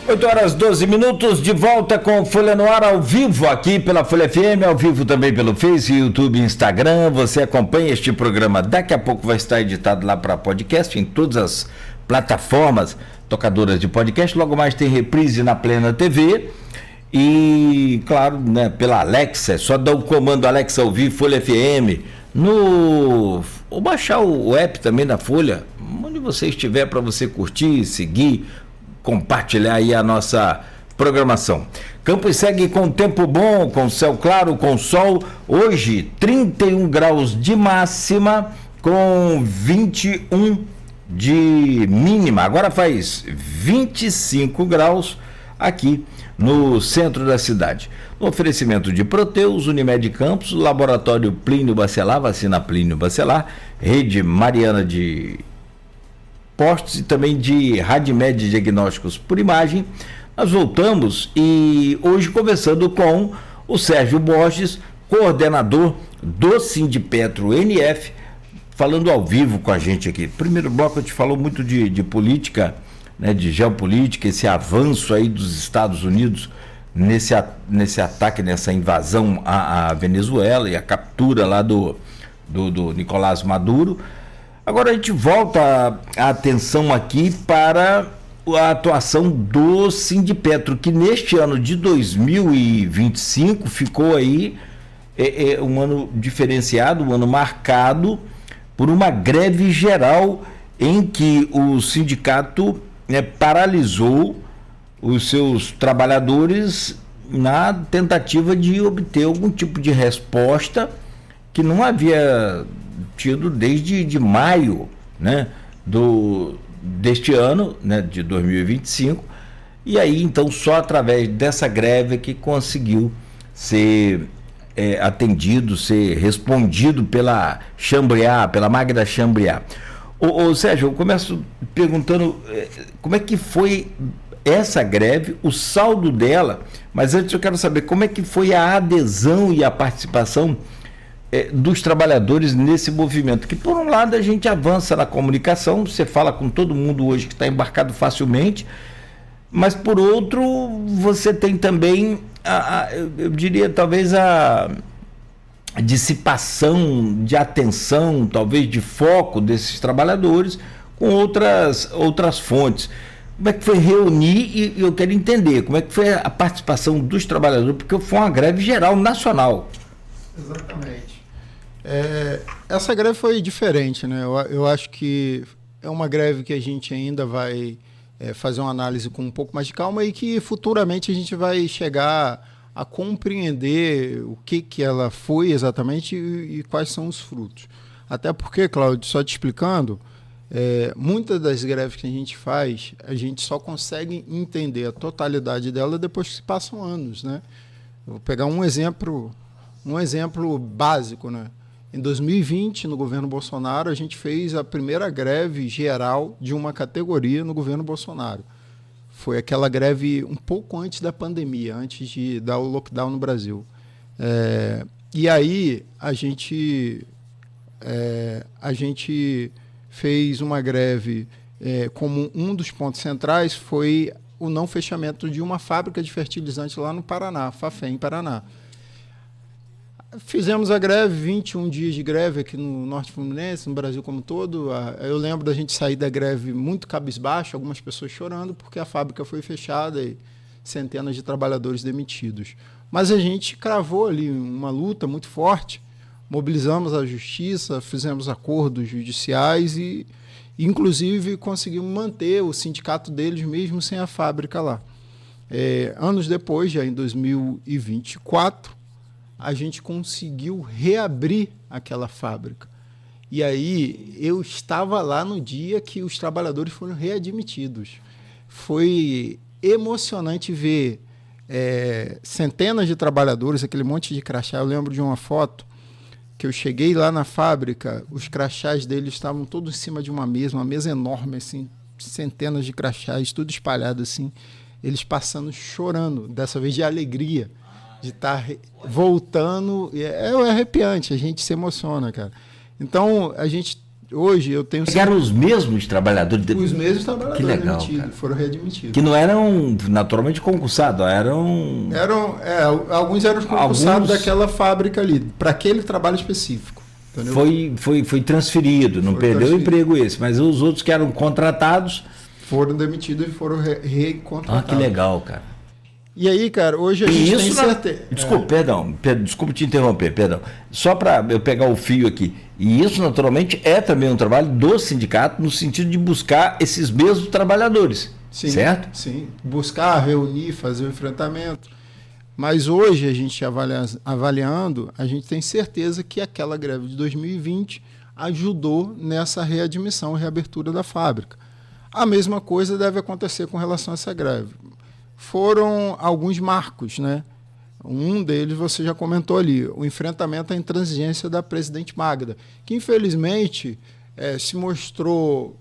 8h12, de volta com Folha no Ar ao vivo aqui pela Folha FM, ao vivo também pelo Face, YouTube e Instagram. Você acompanha este programa, daqui a pouco vai estar editado lá para podcast em todas as plataformas tocadoras de podcast. Logo mais tem reprise na Plena TV e, claro, né, pela Alexa. É só dar o comando Alexa ouvir Folha FM ou baixar o app também da Folha, onde você estiver, para você curtir, seguir, compartilhar aí a nossa programação. Campos segue com tempo bom, com céu claro, com sol. Hoje, 31 graus de máxima, com 21 de mínima. Agora faz 25 graus aqui no centro da cidade. No oferecimento de Proteus, Unimed Campos, Laboratório Plínio Bacelar, vacina Plínio Bacelar, Rede Mariana de Postos e também de Radimed Diagnósticos por Imagem. Nós voltamos e hoje conversando com o Sérgio Borges, coordenador do Sindipetro NF, falando ao vivo com a gente aqui. Primeiro bloco a gente falou muito de política, né, de geopolítica, esse avanço aí dos Estados Unidos nesse ataque, nessa invasão à Venezuela e a captura lá do Nicolás Maduro. Agora a gente volta a atenção aqui para a atuação do Sindipetro, que neste ano de 2025 ficou aí um ano diferenciado, um ano marcado por uma greve geral em que o sindicato paralisou os seus trabalhadores na tentativa de obter algum tipo de resposta que não havia tido desde maio, né, deste ano, né, de 2025, e aí então só através dessa greve que conseguiu ser atendido, ser respondido pela Chambriard, pela Magda Chambriard. Ô Sérgio, eu começo perguntando como é que foi essa greve, o saldo dela, mas antes eu quero saber como é que foi a adesão e a participação dos trabalhadores nesse movimento, que por um lado a gente avança na comunicação, você fala com todo mundo hoje que está embarcado facilmente, mas por outro você tem também, eu diria talvez a dissipação de atenção, talvez de foco desses trabalhadores com outras fontes. Como é que foi reunir, e eu quero entender como é que foi a participação dos trabalhadores, porque foi uma greve geral nacional. Exatamente. Essa greve foi diferente, né? Eu acho que é uma greve que a gente ainda vai fazer uma análise com um pouco mais de calma e que futuramente a gente vai chegar a compreender o que ela foi exatamente e quais são os frutos. Até porque, Cláudio, só te explicando, muitas das greves que a gente faz, a gente só consegue entender a totalidade dela depois que se passam anos, né? Eu vou pegar um exemplo básico, né? Em 2020, no governo Bolsonaro, a gente fez a primeira greve geral de uma categoria no governo Bolsonaro. Foi aquela greve um pouco antes da pandemia, antes de dar o lockdown no Brasil. E aí a gente fez uma greve como um dos pontos centrais foi o não fechamento de uma fábrica de fertilizante lá no Paraná, Fafém, Paraná. Fizemos a greve, 21 dias de greve aqui no Norte Fluminense, no Brasil como um todo. Eu lembro da gente sair da greve muito cabisbaixo, algumas pessoas chorando, porque a fábrica foi fechada e centenas de trabalhadores demitidos. Mas a gente cravou ali uma luta muito forte, mobilizamos a justiça, fizemos acordos judiciais e, inclusive, conseguimos manter o sindicato deles mesmo sem a fábrica lá. Anos depois, já em 2024, a gente conseguiu reabrir aquela fábrica. E aí eu estava lá no dia que os trabalhadores foram readmitidos. Foi emocionante ver centenas de trabalhadores, aquele monte de crachá. Eu lembro de uma foto que eu cheguei lá na fábrica, os crachás deles estavam todos em cima de uma mesa enorme, assim, centenas de crachás, tudo espalhado assim, eles passando, chorando, dessa vez de alegria, de estar voltando. É arrepiante, a gente se emociona, cara. Então, a gente Hoje eu tenho... Eram os mesmos trabalhadores? Os mesmos trabalhadores que legal, demitidos, foram readmitidos. Que não eram naturalmente concursados, eram... Alguns eram concursados daquela fábrica ali, para aquele trabalho específico. Foi transferido, não perdeu o emprego esse, mas os outros que eram contratados... Foram demitidos e foram recontratados. Ah, que legal, cara. E aí, cara, hoje a gente tem certeza... Desculpa te interromper, perdão. Só para eu pegar o fio aqui. E isso, naturalmente, é também um trabalho do sindicato no sentido de buscar esses mesmos trabalhadores, sim, certo? Sim, buscar, reunir, fazer o enfrentamento. Mas hoje, a gente avaliando, a gente tem certeza que aquela greve de 2020 ajudou nessa readmissão e reabertura da fábrica. A mesma coisa deve acontecer com relação a essa greve. Foram alguns marcos, né? Um deles você já comentou ali, o enfrentamento à intransigência da presidente Magda, que infelizmente se mostrou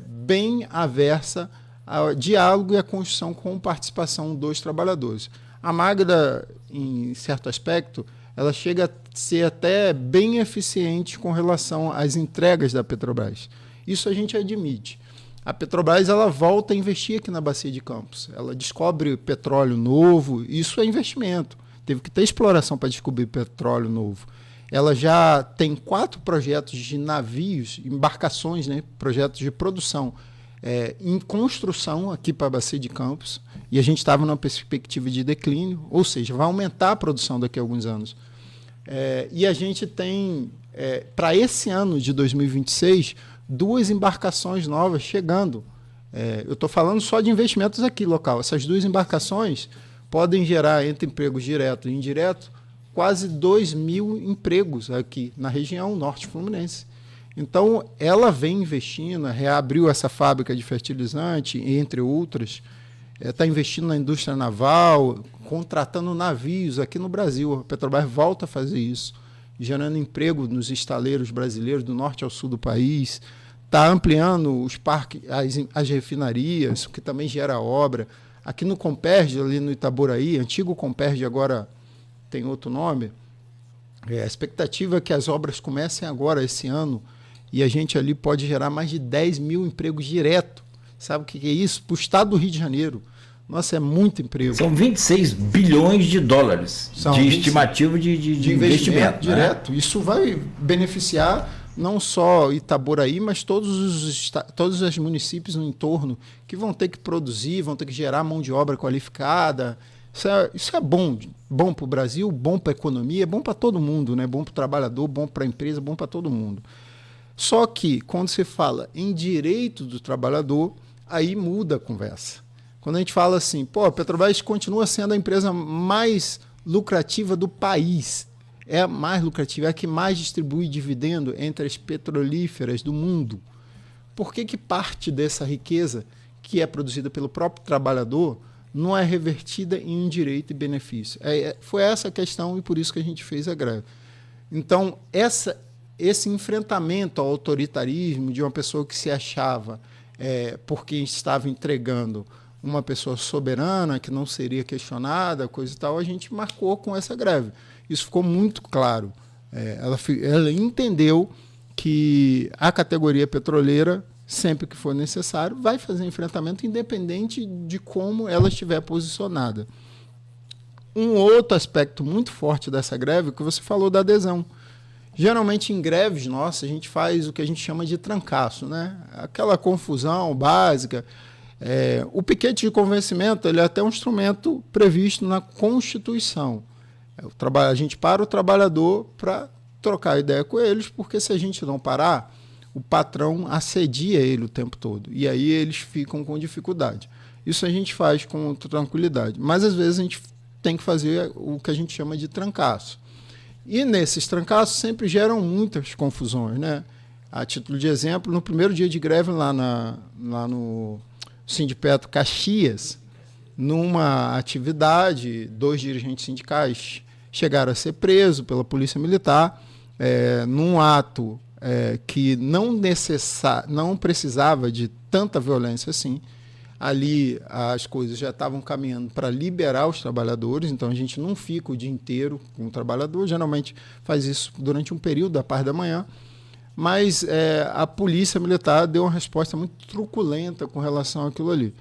bem aversa ao diálogo e à construção com participação dos trabalhadores. A Magda, em certo aspecto, ela chega a ser até bem eficiente com relação às entregas da Petrobras. Isso a gente admite. A Petrobras ela volta a investir aqui na Bacia de Campos. Ela descobre petróleo novo, isso é investimento. Teve que ter exploração para descobrir petróleo novo. Ela já tem 4 projetos de navios, embarcações, né, projetos de produção em construção aqui para a Bacia de Campos. E a gente estava numa perspectiva de declínio, ou seja, vai aumentar a produção daqui a alguns anos. E a gente tem, para esse ano de 2026, 2 embarcações novas chegando. Eu estou falando só de investimentos aqui local. Essas 2 embarcações podem gerar, entre empregos diretos e indiretos, quase 2.000 empregos aqui na região norte fluminense. Então, ela vem investindo, reabriu essa fábrica de fertilizante, entre outras, está investindo na indústria naval, contratando navios aqui no Brasil. A Petrobras volta a fazer isso, gerando emprego nos estaleiros brasileiros do norte ao sul do país, está ampliando os parques, as refinarias, o que também gera obra. Aqui no Comperj, ali no Itaboraí, antigo Comperj, agora tem outro nome, a expectativa é que as obras comecem agora, esse ano, e a gente ali pode gerar mais de 10.000 empregos direto. Sabe o que é isso? Para o estado do Rio de Janeiro. Nossa, é muito emprego. São 26 bilhões de dólares de estimativa de investimento direto. Né? Isso vai beneficiar não só Itaboraí, mas todos os municípios no entorno que vão ter que produzir, vão ter que gerar mão de obra qualificada. Isso é bom para o Brasil, bom para a economia, é bom para todo mundo, né? Bom para o trabalhador, bom para a empresa, bom para todo mundo. Só que, quando você fala em direito do trabalhador, aí muda a conversa. Quando a gente fala assim, a Petrobras continua sendo a empresa mais lucrativa do país, é a mais lucrativa, é a que mais distribui dividendo entre as petrolíferas do mundo. Por que parte dessa riqueza, que é produzida pelo próprio trabalhador, não é revertida em um direito e benefício? Foi essa a questão e por isso que a gente fez a greve. Então, esse enfrentamento ao autoritarismo de uma pessoa que se achava, porque estava entregando uma pessoa soberana, que não seria questionada, coisa e tal, a gente marcou com essa greve. Isso ficou muito claro. Ela entendeu que a categoria petroleira, sempre que for necessário, vai fazer enfrentamento independente de como ela estiver posicionada. Um outro aspecto muito forte dessa greve, que você falou da adesão. Geralmente em greves nossas a gente faz o que a gente chama de trancaço, né? Aquela confusão básica. O piquete de convencimento ele é até um instrumento previsto na Constituição. A gente para o trabalhador para trocar ideia com eles, porque se a gente não parar, o patrão assedia ele o tempo todo. E aí eles ficam com dificuldade. Isso a gente faz com tranquilidade. Mas às vezes a gente tem que fazer o que a gente chama de trancaço. E nesses trancaços sempre geram muitas confusões, né? A título de exemplo, no primeiro dia de greve lá no Sindipetro Caxias, numa atividade, 2 dirigentes sindicais chegaram a ser presos pela Polícia Militar, num ato que não precisava de tanta violência assim. Ali as coisas já estavam caminhando para liberar os trabalhadores, então a gente não fica o dia inteiro com o trabalhador, geralmente faz isso durante um período da parte da manhã, Mas a polícia militar deu uma resposta muito truculenta com relação àquilo ali.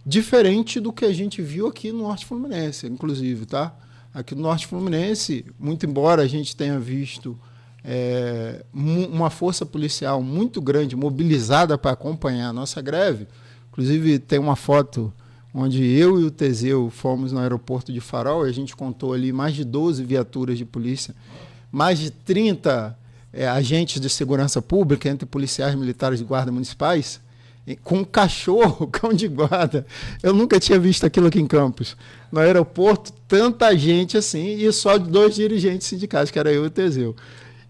Diferente do que a gente viu aqui no Norte Fluminense, inclusive, tá? Aqui no Norte Fluminense, muito embora a gente tenha visto uma força policial muito grande, mobilizada para acompanhar a nossa greve, inclusive tem uma foto onde eu e o Teseu fomos no aeroporto de Farol e a gente contou ali mais de 12 viaturas de polícia, mais de 30 agentes de segurança pública, entre policiais, militares e guardas municipais, com um cachorro, cão de guarda. Eu nunca tinha visto aquilo aqui em Campos. No aeroporto, tanta gente assim, e só 2 dirigentes sindicais, que era eu e o Teseu.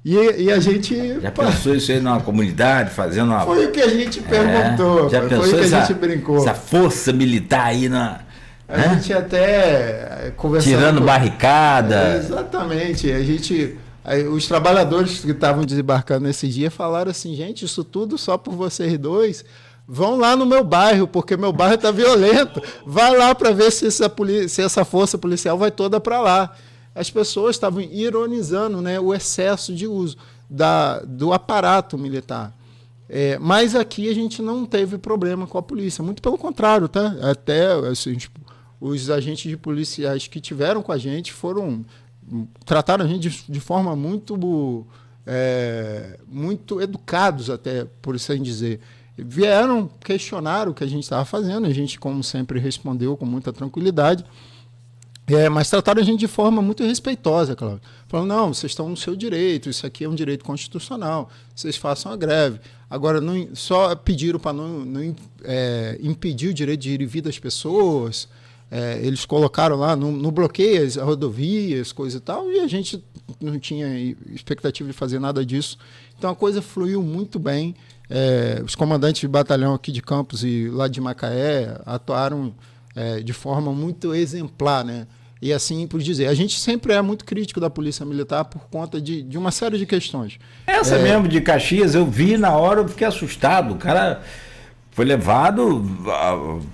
E a gente... Já pensou isso aí numa comunidade, fazendo uma... Foi o que a gente perguntou, já pensou foi o que essa, a gente brincou. Essa força militar aí na... A gente até conversando... Tirando barricada. Exatamente. Os trabalhadores que estavam desembarcando nesse dia falaram assim, gente, isso tudo só por vocês dois, vão lá no meu bairro, porque meu bairro está violento, vai lá para ver se essa força policial vai toda para lá. As pessoas estavam ironizando, né, o excesso de uso do aparato militar. Mas aqui a gente não teve problema com a polícia, muito pelo contrário, tá? Até assim, os agentes de policiais que tiveram com a gente trataram a gente de forma muito educados, até, por assim dizer. Vieram questionar o que a gente estava fazendo, a gente, como sempre, respondeu com muita tranquilidade, mas trataram a gente de forma muito respeitosa, Cláudio. Falando, não, vocês estão no seu direito, isso aqui é um direito constitucional, vocês façam a greve. Agora, só pediram para não impedir o direito de ir e vir das pessoas. Eles colocaram lá no bloqueio as rodovias, coisa e tal, e a gente não tinha expectativa de fazer nada disso. Então a coisa fluiu muito bem. Os comandantes de batalhão aqui de Campos e lá de Macaé atuaram de forma muito exemplar, né? E assim por dizer. A gente sempre é muito crítico da Polícia Militar por conta de uma série de questões. Essa mesmo de Caxias, eu vi na hora, eu fiquei assustado. O cara foi levado,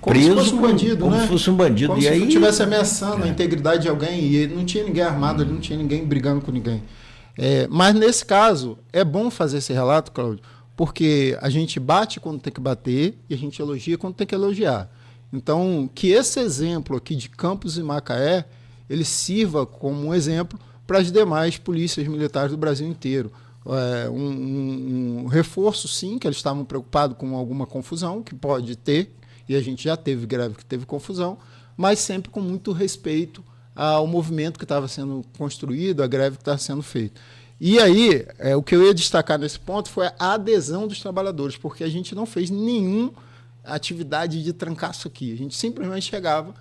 preso, como se fosse um bandido, como né? se fosse um bandido. Como e se aí estivesse ameaçando a integridade de alguém e não tinha ninguém armado, não tinha ninguém brigando com ninguém. Mas nesse caso, é bom fazer esse relato, Cláudio, porque a gente bate quando tem que bater e a gente elogia quando tem que elogiar. Então, que esse exemplo aqui de Campos e Macaé, ele sirva como um exemplo para as demais polícias militares do Brasil inteiro. Um reforço, sim, que eles estavam preocupados com alguma confusão, que pode ter, e a gente já teve greve que teve confusão, mas sempre com muito respeito ao movimento que estava sendo construído, a greve que estava sendo feita. E aí, o que eu ia destacar nesse ponto foi a adesão dos trabalhadores, porque a gente não fez nenhuma atividade de trancaço aqui. A gente simplesmente chegava,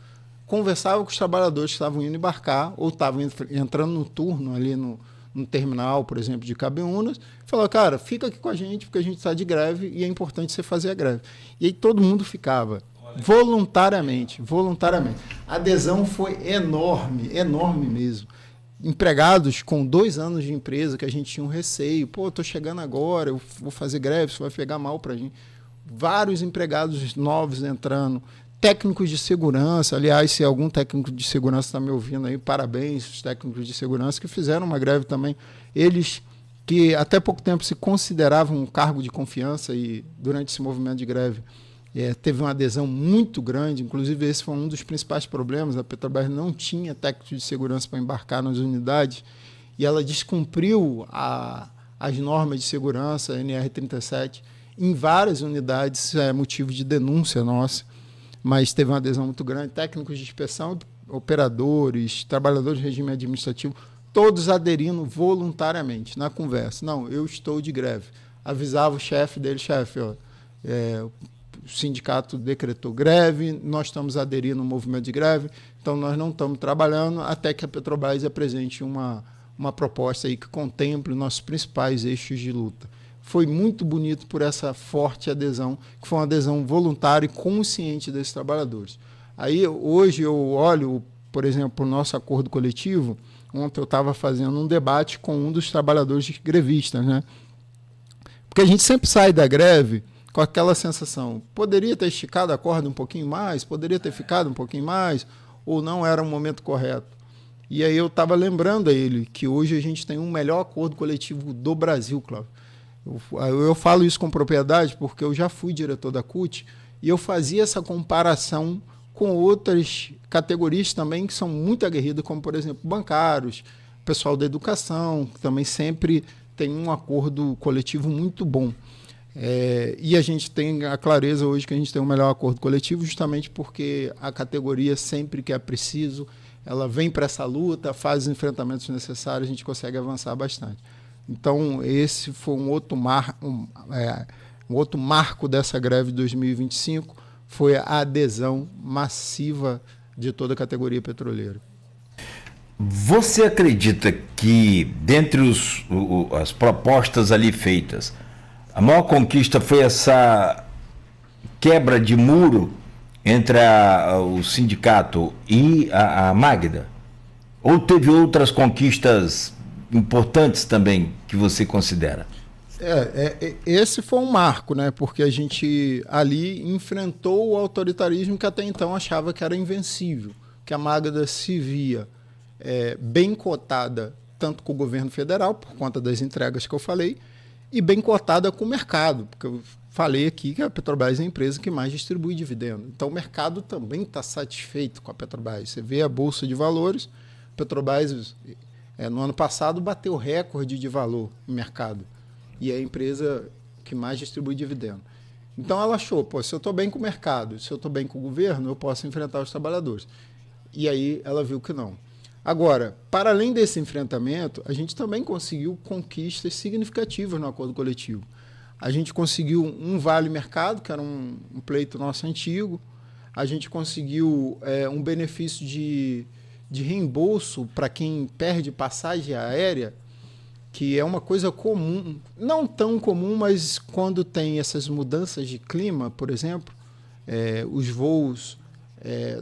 conversava com os trabalhadores que estavam indo embarcar ou estavam entrando no turno ali no terminal, por exemplo, de Cabiúnas, falava, cara, fica aqui com a gente, porque a gente está de greve e é importante você fazer a greve. E aí todo mundo ficava, voluntariamente. A adesão foi enorme, enorme mesmo. Empregados com 2 anos de empresa, que a gente tinha um receio, estou chegando agora, eu vou fazer greve, isso vai pegar mal para a gente. Vários empregados novos entrando, técnicos de segurança, aliás, se algum técnico de segurança está me ouvindo aí, parabéns, os técnicos de segurança que fizeram uma greve também, eles que até pouco tempo se consideravam um cargo de confiança e durante esse movimento de greve teve uma adesão muito grande, inclusive esse foi um dos principais problemas, a Petrobras não tinha técnicos de segurança para embarcar nas unidades e ela descumpriu as normas de segurança, NR37, em várias unidades, motivo de denúncia nossa, mas teve uma adesão muito grande, técnicos de inspeção, operadores, trabalhadores de regime administrativo, todos aderindo voluntariamente na conversa. Não, eu estou de greve. Avisava o chefe dele, chefe, o sindicato decretou greve, nós estamos aderindo ao movimento de greve, então nós não estamos trabalhando até que a Petrobras apresente uma proposta aí que contemple nossos principais eixos de luta. Foi muito bonito por essa forte adesão, que foi uma adesão voluntária e consciente desses trabalhadores. Aí, hoje, eu olho, por exemplo, o nosso acordo coletivo. Ontem eu estava fazendo um debate com um dos trabalhadores grevistas, né? Porque a gente sempre sai da greve com aquela sensação, poderia ter esticado a corda um pouquinho mais, poderia ter ficado um pouquinho mais, ou não era o momento correto. E aí eu estava lembrando a ele que hoje a gente tem um melhor acordo coletivo do Brasil, Cláudio. Eu falo isso com propriedade porque eu já fui diretor da CUT e eu fazia essa comparação com outras categorias também que são muito aguerridas, como, por exemplo, bancários, pessoal da educação, que também sempre tem um acordo coletivo muito bom. E a gente tem a clareza hoje que a gente tem um melhor acordo coletivo justamente porque a categoria, sempre que é preciso, ela vem para essa luta, faz os enfrentamentos necessários, a gente consegue avançar bastante. Então, esse foi um outro marco dessa greve de 2025, foi a adesão massiva de toda a categoria petroleira. Você acredita que, dentre as propostas ali feitas, a maior conquista foi essa quebra de muro entre o sindicato e a Magda? Ou teve outras conquistas importantes também que você considera? Esse foi um marco, né? Porque a gente ali enfrentou o autoritarismo que até então achava que era invencível, que a Magda se via bem cotada tanto com o governo federal, por conta das entregas que eu falei, e bem cotada com o mercado, porque eu falei aqui que a Petrobras é a empresa que mais distribui dividendo. Então o mercado também está satisfeito com a Petrobras. Você vê a Bolsa de Valores, a Petrobras no ano passado bateu recorde de valor no mercado. E é a empresa que mais distribui dividendo. Então ela achou, se eu estou bem com o mercado, se eu estou bem com o governo, eu posso enfrentar os trabalhadores. E aí ela viu que não. Agora, para além desse enfrentamento, a gente também conseguiu conquistas significativas no acordo coletivo. A gente conseguiu um vale mercado, que era um pleito nosso antigo. A gente conseguiu um benefício de reembolso para quem perde passagem aérea, que é uma coisa comum, não tão comum, mas quando tem essas mudanças de clima, por exemplo, os voos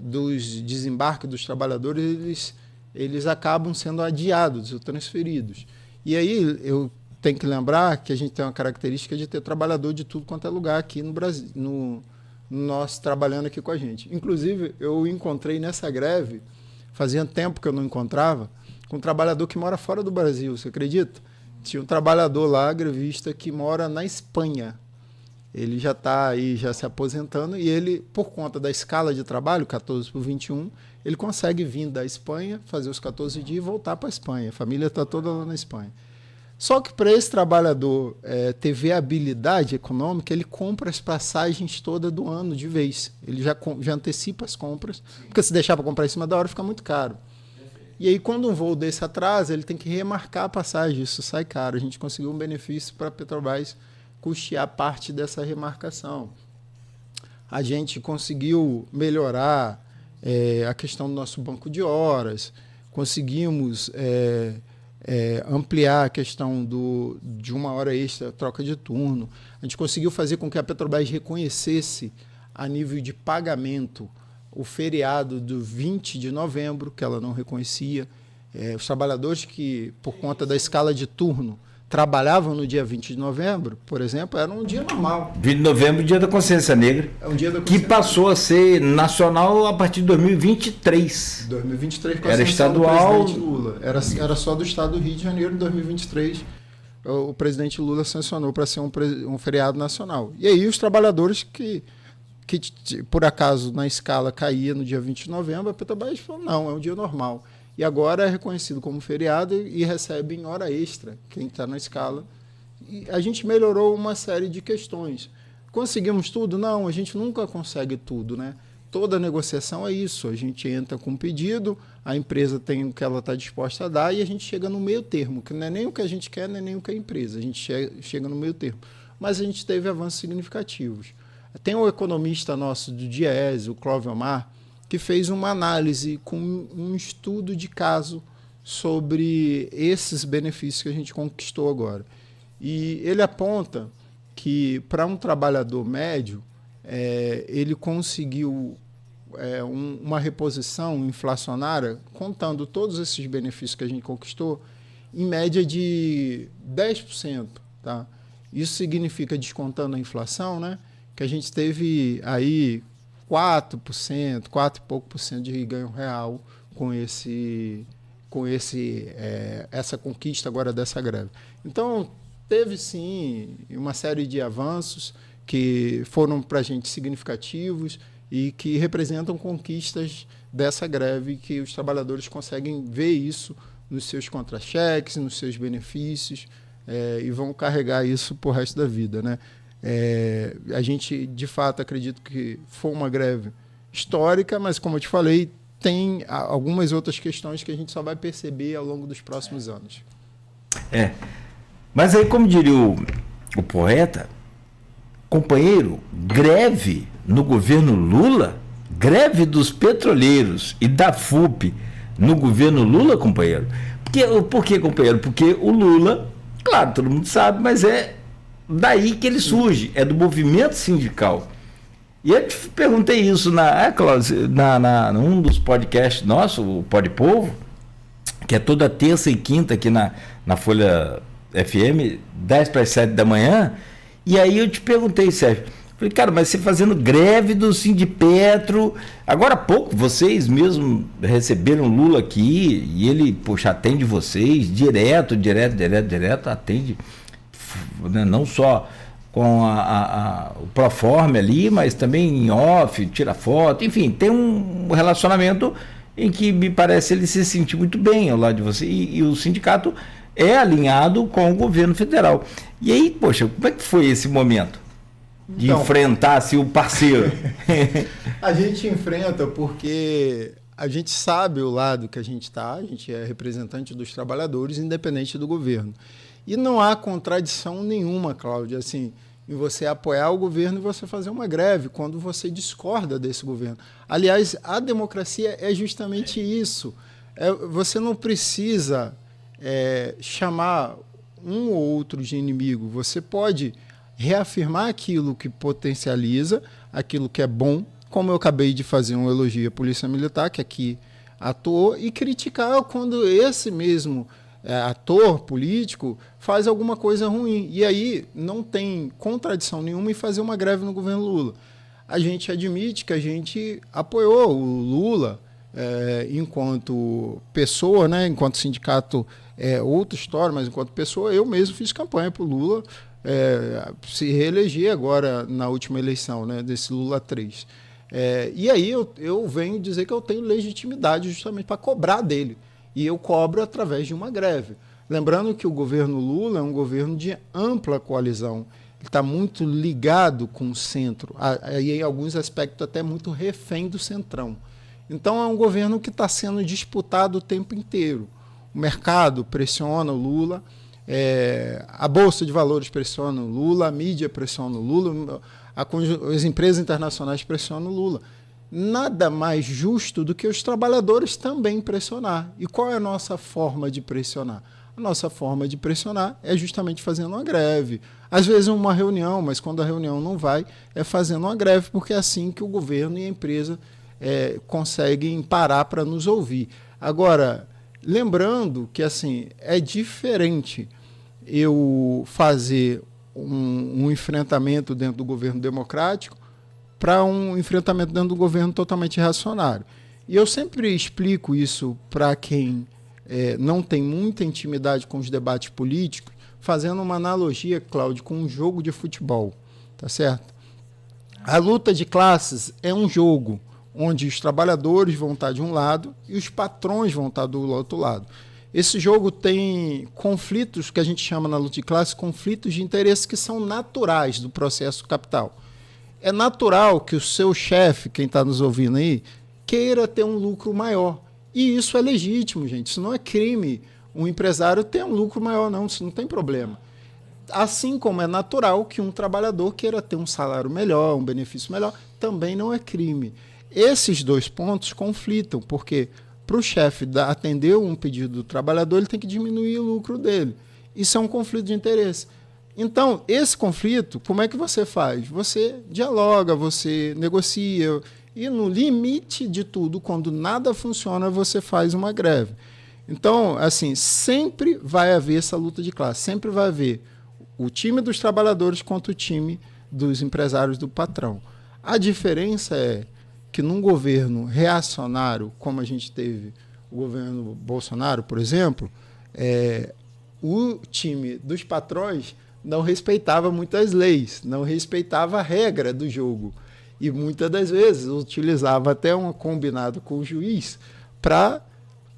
dos desembarques dos trabalhadores, eles acabam sendo adiados ou transferidos. E aí eu tenho que lembrar que a gente tem uma característica de ter trabalhador de tudo quanto é lugar aqui no Brasil, nós trabalhando aqui com a gente. Inclusive, eu encontrei nessa greve, fazia tempo que eu não encontrava, com um trabalhador que mora fora do Brasil, você acredita? Tinha um trabalhador lá, grevista, que mora na Espanha. Ele já está aí, já se aposentando, e ele, por conta da escala de trabalho, 14 por 21, ele consegue vir da Espanha, fazer os 14 dias e voltar para a Espanha. A família está toda lá na Espanha. Só que para esse trabalhador ter viabilidade econômica, ele compra as passagens todas do ano de vez. Ele já antecipa as compras, porque se deixar para comprar em cima da hora fica muito caro. E aí, quando um voo desse atrasa, ele tem que remarcar a passagem, isso sai caro. A gente conseguiu um benefício para a Petrobras custear parte dessa remarcação. A gente conseguiu melhorar a questão do nosso banco de horas, conseguimos ampliar a questão de uma hora extra, troca de turno. A gente conseguiu fazer com que a Petrobras reconhecesse, a nível de pagamento, o feriado do 20 de novembro, que ela não reconhecia. Os trabalhadores que, por conta da escala de turno, trabalhavam no dia 20 de novembro, por exemplo, era um dia normal. 20 de novembro, dia da Consciência Negra. É um dia da consciência que passou a ser nacional a partir de 2023. 2023 com a era estadual. do presidente Lula. Era só do estado do Rio de Janeiro, em 2023. O presidente Lula sancionou para ser um feriado nacional. E aí os trabalhadores que por acaso na escala caía no dia 20 de novembro, a Petrobras falou, não, é um dia normal. E agora é reconhecido como feriado e recebe em hora extra quem está na escala. E a gente melhorou uma série de questões. Conseguimos tudo? Não, a gente nunca consegue tudo, né? Toda negociação é isso. A gente entra com um pedido, a empresa tem o que ela está disposta a dar e a gente chega no meio termo, que não é nem o que a gente quer, nem o que a empresa. A gente chega no meio termo. Mas a gente teve avanços significativos. Tem um economista nosso do DIEESE, o Clóvis Omar, que fez uma análise com um estudo de caso sobre esses benefícios que a gente conquistou agora. E ele aponta que, para um trabalhador médio, ele conseguiu uma reposição inflacionária, contando todos esses benefícios que a gente conquistou, em média de 10%. Tá? Isso significa, descontando a inflação, né, que a gente teve aí 4%, 4 e pouco por cento de ganho real com essa conquista agora dessa greve. Então, teve sim uma série de avanços que foram para a gente significativos e que representam conquistas dessa greve, que os trabalhadores conseguem ver isso nos seus contra-cheques, nos seus benefícios, e vão carregar isso por resto da vida, né? A gente, de fato, acredita que foi uma greve histórica, mas, como eu te falei, tem algumas outras questões que a gente só vai perceber ao longo dos próximos anos. Mas aí, como diria o poeta, companheiro, greve no governo Lula, greve dos petroleiros e da FUP no governo Lula, companheiro. Por que, companheiro? Porque o Lula, claro, todo mundo sabe, mas é daí que ele surge, é do movimento sindical. E eu te perguntei isso num dos podcasts nossos, o Pod Povo, que é toda terça e quinta aqui na Folha FM, 10 para as 7 da manhã, e aí eu te perguntei, Sérgio, falei, cara, mas você fazendo greve do Sindipetro, agora há pouco vocês mesmo receberam o Lula aqui, e ele, poxa, atende vocês, direto, atende, né, não só com o proforme ali, mas também em off, tira foto, enfim, tem um relacionamento em que me parece ele se sentir muito bem ao lado de você, e o sindicato é alinhado com o governo federal. E aí, poxa, como é que foi esse momento de enfrentar assim, o parceiro? A gente enfrenta porque a gente sabe o lado que a gente é representante dos trabalhadores, independente do governo. E não há contradição nenhuma, Cláudia, assim, em você apoiar o governo e você fazer uma greve quando você discorda desse governo. Aliás, a democracia é justamente isso. Você não precisa chamar um ou outro de inimigo. Você pode reafirmar aquilo que potencializa, aquilo que é bom, como eu acabei de fazer um elogio à Polícia Militar, que aqui atuou, e criticar quando esse mesmo ator político faz alguma coisa ruim. E aí não tem contradição nenhuma em fazer uma greve no governo Lula. A gente admite que a gente apoiou o Lula enquanto pessoa, né? Enquanto sindicato outra história, mas enquanto pessoa, eu mesmo fiz campanha para o Lula se reeleger agora na última eleição, né? Desse Lula 3. E aí eu venho dizer que eu tenho legitimidade justamente para cobrar dele. E eu cobro através de uma greve. Lembrando que o governo Lula é um governo de ampla coalizão. Ele está muito ligado com o centro, e em alguns aspectos até muito refém do centrão. Então é um governo que está sendo disputado o tempo inteiro. O mercado pressiona o Lula, a Bolsa de Valores pressiona o Lula, a mídia pressiona o Lula, as empresas internacionais pressionam o Lula. Nada mais justo do que os trabalhadores também pressionar. E qual é a nossa forma de pressionar? A nossa forma de pressionar é justamente fazendo uma greve. Às vezes uma reunião, mas quando a reunião não vai, é fazendo uma greve, porque é assim que o governo e a empresa conseguem parar para nos ouvir. Agora, lembrando que assim, é diferente eu fazer um enfrentamento dentro do governo democrático para um enfrentamento dentro do governo totalmente reacionário. E eu sempre explico isso para quem não tem muita intimidade com os debates políticos, fazendo uma analogia, Cláudio, com um jogo de futebol, tá certo? A luta de classes é um jogo onde os trabalhadores vão estar de um lado e os patrões vão estar do outro lado. Esse jogo tem conflitos, que a gente chama na luta de classes, conflitos de interesse que são naturais do processo capital. É natural que o seu chefe, quem está nos ouvindo aí, queira ter um lucro maior. E isso é legítimo, gente. Isso não é crime. Um empresário ter um lucro maior, não. Isso não tem problema. Assim como é natural que um trabalhador queira ter um salário melhor, um benefício melhor, também não é crime. Esses dois pontos conflitam, porque para o chefe atender um pedido do trabalhador, ele tem que diminuir o lucro dele. Isso é um conflito de interesse. Então, esse conflito, como é que você faz? Você dialoga, você negocia, e no limite de tudo, quando nada funciona, você faz uma greve. Então, assim, sempre vai haver essa luta de classe, sempre vai haver o time dos trabalhadores contra o time dos empresários do patrão. A diferença é que num governo reacionário, como a gente teve o governo Bolsonaro, por exemplo, o time dos patrões não respeitava muitas leis, não respeitava a regra do jogo. E muitas das vezes utilizava até um combinado com o juiz para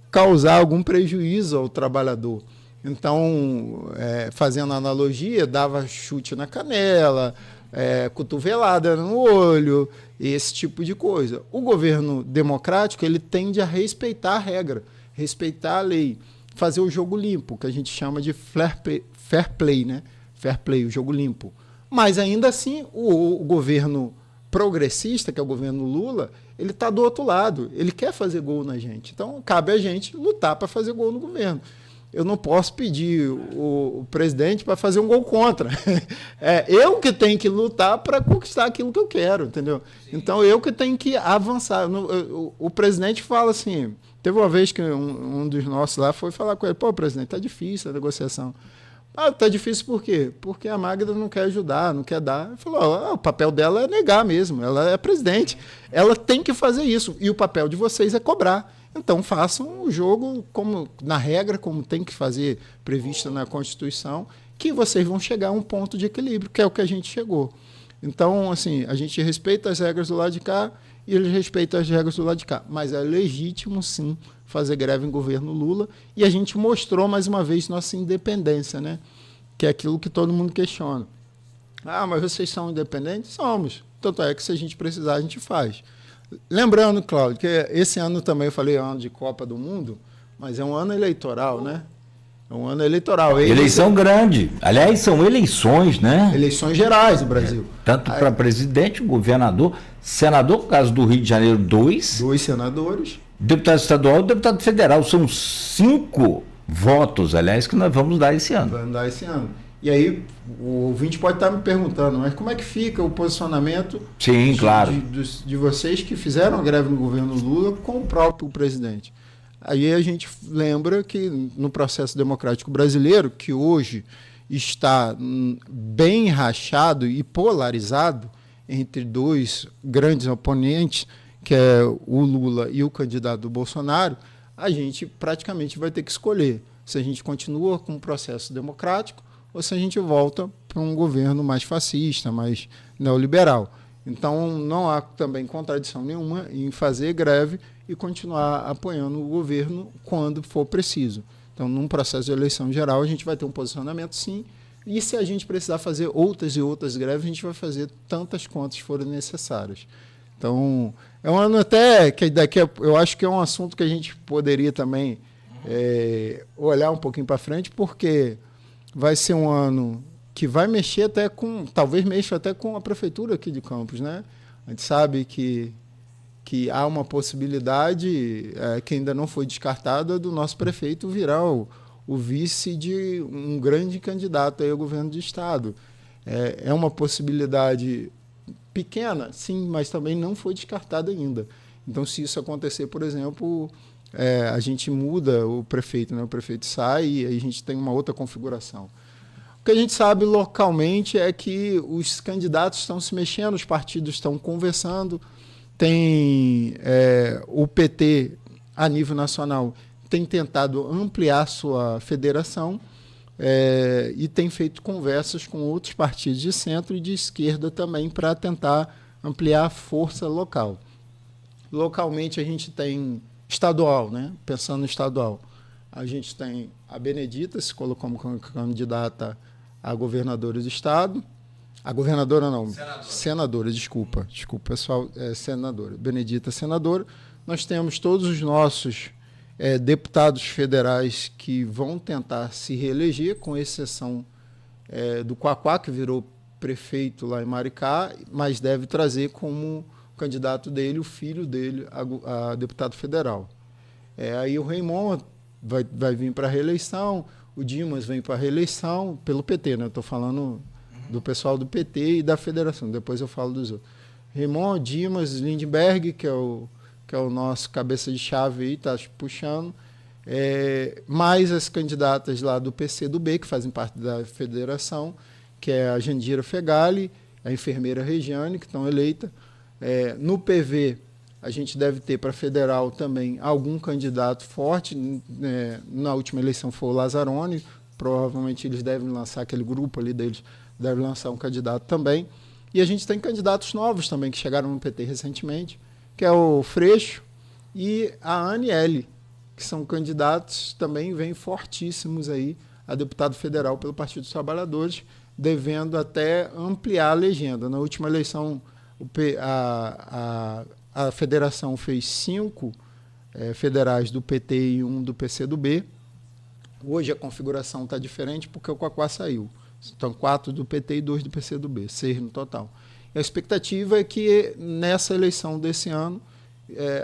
causar algum prejuízo ao trabalhador. Então, fazendo analogia, dava chute na canela, cotovelada no olho, esse tipo de coisa. O governo democrático, ele tende a respeitar a regra, respeitar a lei, fazer o jogo limpo, que a gente chama de fair play, né? Fair play, o jogo limpo. Mas ainda assim, o governo progressista, que é o governo Lula, ele está do outro lado, ele quer fazer gol na gente. Então, cabe a gente lutar para fazer gol no governo. Eu não posso pedir o presidente para fazer um gol contra. É eu que tenho que lutar para conquistar aquilo que eu quero, entendeu? Sim. Então, eu que tenho que avançar. O presidente fala assim, teve uma vez que um dos nossos lá foi falar com ele, pô, presidente, tá difícil a negociação. Tá difícil por quê? Porque a Magda não quer ajudar, não quer dar. Ele falou, o papel dela é negar mesmo, ela é presidente. Ela tem que fazer isso, e o papel de vocês é cobrar. Então façam o jogo como na regra, como tem que fazer, prevista na Constituição, que vocês vão chegar a um ponto de equilíbrio, que é o que a gente chegou. Então, assim, a gente respeita as regras do lado de cá e eles respeitam as regras do lado de cá. Mas é legítimo, sim, fazer greve em governo Lula, e a gente mostrou mais uma vez nossa independência, né? Que é aquilo que todo mundo questiona. Mas vocês são independentes? Somos. Tanto é que se a gente precisar, a gente faz. Lembrando, Cláudio, que esse ano também eu falei ano de Copa do Mundo, mas é um ano eleitoral, né? É um ano eleitoral. Eleição grande. Aliás, são eleições, né? Eleições gerais no Brasil. Tanto para presidente, governador, senador, no caso do Rio de Janeiro, 2. 2 senadores. Deputado estadual e deputado federal. São 5 votos, aliás, que nós vamos dar esse ano. Vamos dar esse ano. E aí, o ouvinte pode estar me perguntando, mas como é que fica o posicionamento Sim, claro. de vocês que fizeram a greve no governo Lula com o próprio presidente? Aí a gente lembra que no processo democrático brasileiro, que hoje está bem rachado e polarizado entre 2 grandes oponentes, que é o Lula e o candidato do Bolsonaro, a gente praticamente vai ter que escolher se a gente continua com o processo democrático ou se a gente volta para um governo mais fascista, mais neoliberal. Então, não há também contradição nenhuma em fazer greve e continuar apoiando o governo quando for preciso. Então, num processo de eleição geral, a gente vai ter um posicionamento, sim, e se a gente precisar fazer outras e outras greves, a gente vai fazer tantas quantas forem necessárias. Então, é um ano até que eu acho que é um assunto que a gente poderia também olhar um pouquinho para frente, porque vai ser um ano que vai mexer talvez mexa até com a prefeitura aqui de Campos, né? A gente sabe que há uma possibilidade que ainda não foi descartada do nosso prefeito virar o vice de um grande candidato aí ao governo do estado. É uma possibilidade pequena, sim, mas também não foi descartada ainda. Então, se isso acontecer, por exemplo, a gente muda o prefeito, né? O prefeito sai e aí a gente tem uma outra configuração. O que a gente sabe localmente é que os candidatos estão se mexendo, os partidos estão conversando, tem o PT, a nível nacional, tem tentado ampliar sua federação e tem feito conversas com outros partidos de centro e de esquerda também para tentar ampliar a força local. Localmente a gente tem estadual, né? Pensando no estadual, a gente tem a Benedita se colocou como candidata a governadora do estado, a governadora não, senadora, desculpa pessoal, senadora, Benedita senadora. Nós temos todos os nossos deputados federais que vão tentar se reeleger, com exceção do Quaquá, que virou prefeito lá em Maricá, mas deve trazer como candidato dele o filho dele a deputado federal. Aí o Raymond vai vir para a reeleição, o Dimas vem para a reeleição pelo PT, né? Estou falando do pessoal do PT e da federação, depois eu falo dos outros. Raymond, Dimas, Lindbergh, que é o nosso cabeça de chave aí, está puxando, mais as candidatas lá do PCdoB, que fazem parte da federação, que é a Jandira Fegali, a enfermeira Regiane, que estão eleitas. No PV, a gente deve ter para federal também algum candidato forte. Na última eleição foi o Lazzaroni, provavelmente eles devem lançar, aquele grupo ali deles deve lançar um candidato também. E a gente tem candidatos novos também que chegaram no PT recentemente, que é o Freixo e a Aniele, que são candidatos também vêm fortíssimos aí a deputado federal pelo Partido dos Trabalhadores, devendo até ampliar a legenda. Na última eleição, a federação fez 5 federais do PT e 1 do PCdoB. Hoje a configuração está diferente porque o Quaquá saiu. Então, 4 do PT e 2 do PCdoB, 6 no total. E a expectativa é que nessa eleição desse ano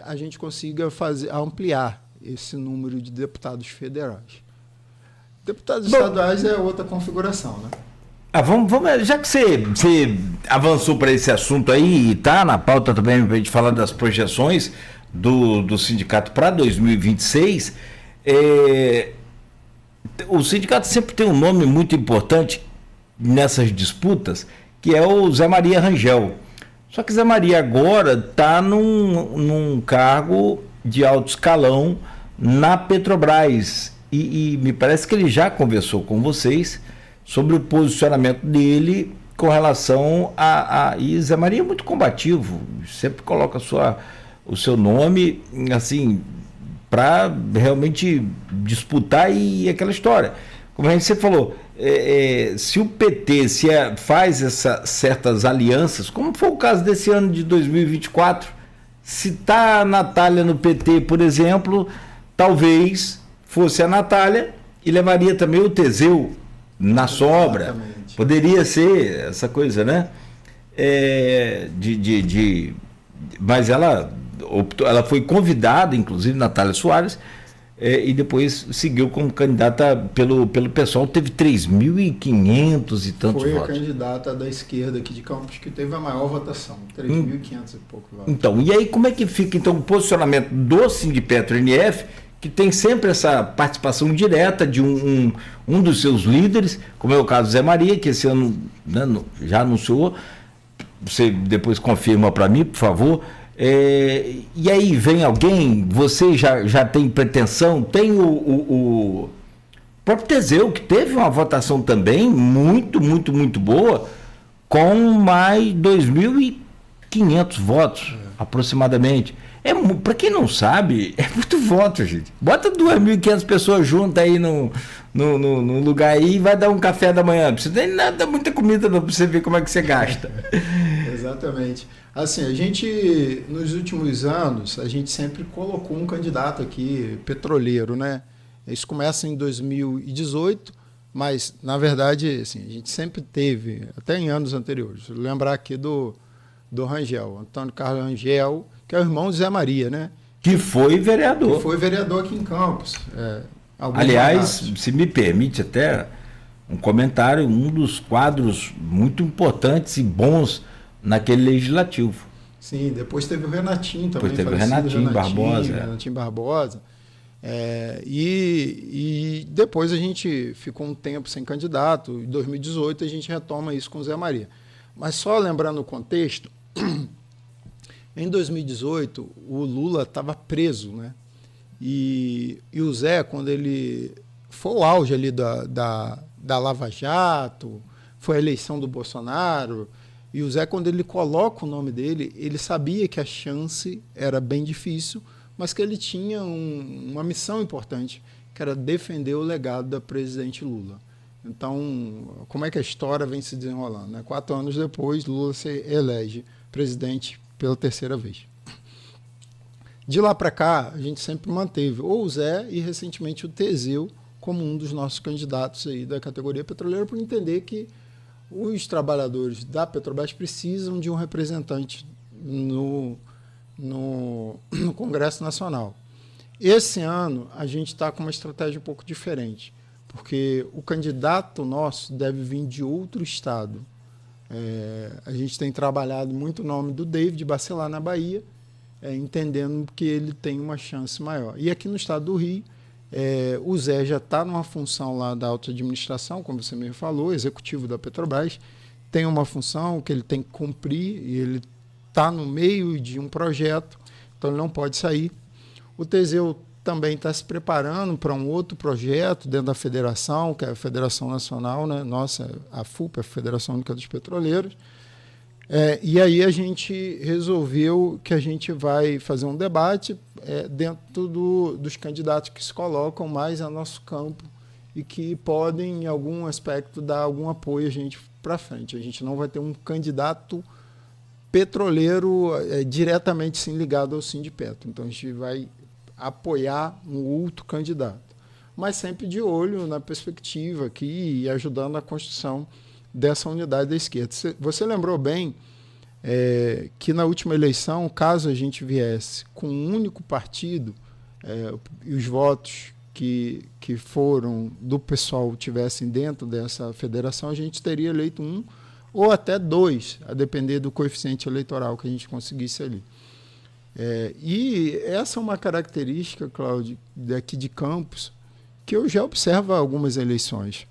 a gente consiga ampliar esse número de deputados federais. Deputados estaduais é outra configuração, né? Vamos, já que você avançou para esse assunto aí e está na pauta também para a gente falar das projeções do sindicato para 2026, o sindicato sempre tem um nome muito importante nessas disputas, que é o Zé Maria Rangel. Só que Zé Maria agora está num cargo de alto escalão na Petrobras e me parece que ele já conversou com vocês sobre o posicionamento dele com relação e Zé Maria é muito combativo, sempre coloca o seu nome assim para realmente disputar e aquela história. Como você falou, se o PT faz essas certas alianças, como foi o caso desse ano de 2024, se está a Natália no PT, por exemplo, talvez fosse a Natália e levaria também o Teseu na sobra. Exatamente. Poderia ser essa coisa, né? Mas ela foi convidada, inclusive, Natália Soares, e depois seguiu como candidata pelo pessoal, teve 3.500 e tantos votos. Foi a candidata da esquerda aqui de Campos que teve a maior votação, 3.500 e pouco votos. Então, e aí como é que fica então o posicionamento do Sindipetro NF, que tem sempre essa participação direta de um dos seus líderes, como é o caso do Zé Maria, que esse ano, né, já anunciou, você depois confirma para mim, por favor. E aí vem alguém, você já tem pretensão, tem o próprio Teseu, que teve uma votação também muito, muito, muito boa, com mais 2.500 votos, aproximadamente. Para quem não sabe, é muito voto, gente. Bota 2.500 pessoas juntas aí no lugar aí e vai dar um café da manhã. Não precisa nem nada, muita comida não, para você ver como é que você gasta. Exatamente. Assim, a gente, nos últimos anos, a gente sempre colocou um candidato aqui, petroleiro, né? Isso começa em 2018, mas, na verdade, assim, a gente sempre teve, até em anos anteriores, vou lembrar aqui do Rangel, Antônio Carlos Rangel, que é o irmão de Zé Maria, né? Que foi vereador. Que foi vereador aqui em Campos. Aliás, se me permite até um comentário, um dos quadros muito importantes e bons naquele legislativo. Sim, depois teve o Renatinho também. Depois teve o Renatinho Barbosa. Renatinho Barbosa. E depois a gente ficou um tempo sem candidato. Em 2018 a gente retoma isso com o Zé Maria. Mas só lembrando o contexto, em 2018 o Lula estava preso, né? E o Zé, quando ele foi o auge ali da Lava Jato, foi a eleição do Bolsonaro. E o Zé, quando ele coloca o nome dele, ele sabia que a chance era bem difícil, mas que ele tinha uma missão importante, que era defender o legado da presidente Lula. Então, como é que a história vem se desenrolando, né? 4 anos depois, Lula se elege presidente pela 3ª vez. De lá para cá, a gente sempre manteve ou o Zé e, recentemente, o Teseu como um dos nossos candidatos aí da categoria petroleira, por entender que os trabalhadores da Petrobras precisam de um representante no Congresso Nacional. Esse ano, a gente está com uma estratégia um pouco diferente, porque o candidato nosso deve vir de outro estado. A gente tem trabalhado muito o nome do David Bacelar na Bahia, entendendo que ele tem uma chance maior. E aqui no estado do Rio, o Zé já está numa função lá da auto-administração, como você mesmo falou, executivo da Petrobras, tem uma função que ele tem que cumprir e ele está no meio de um projeto, então ele não pode sair. O Teseu também está se preparando para um outro projeto dentro da federação, que é a Federação Nacional, né? Nossa, a FUP, a Federação Única dos Petroleiros. E aí a gente resolveu que a gente vai fazer um debate dentro dos candidatos que se colocam mais a nosso campo e que podem, em algum aspecto, dar algum apoio a gente para frente. A gente não vai ter um candidato petroleiro diretamente sim, ligado ao Sindipetro. Então, a gente vai apoiar um outro candidato, mas sempre de olho na perspectiva aqui e ajudando na construção dessa unidade da esquerda. Você lembrou bem que na última eleição, caso a gente viesse com um único partido e os votos que foram do pessoal tivessem dentro dessa federação, a gente teria eleito um ou até dois, a depender do coeficiente eleitoral que a gente conseguisse ali. E essa é uma característica, Cláudio, daqui de Campos, que eu já observo há algumas eleições.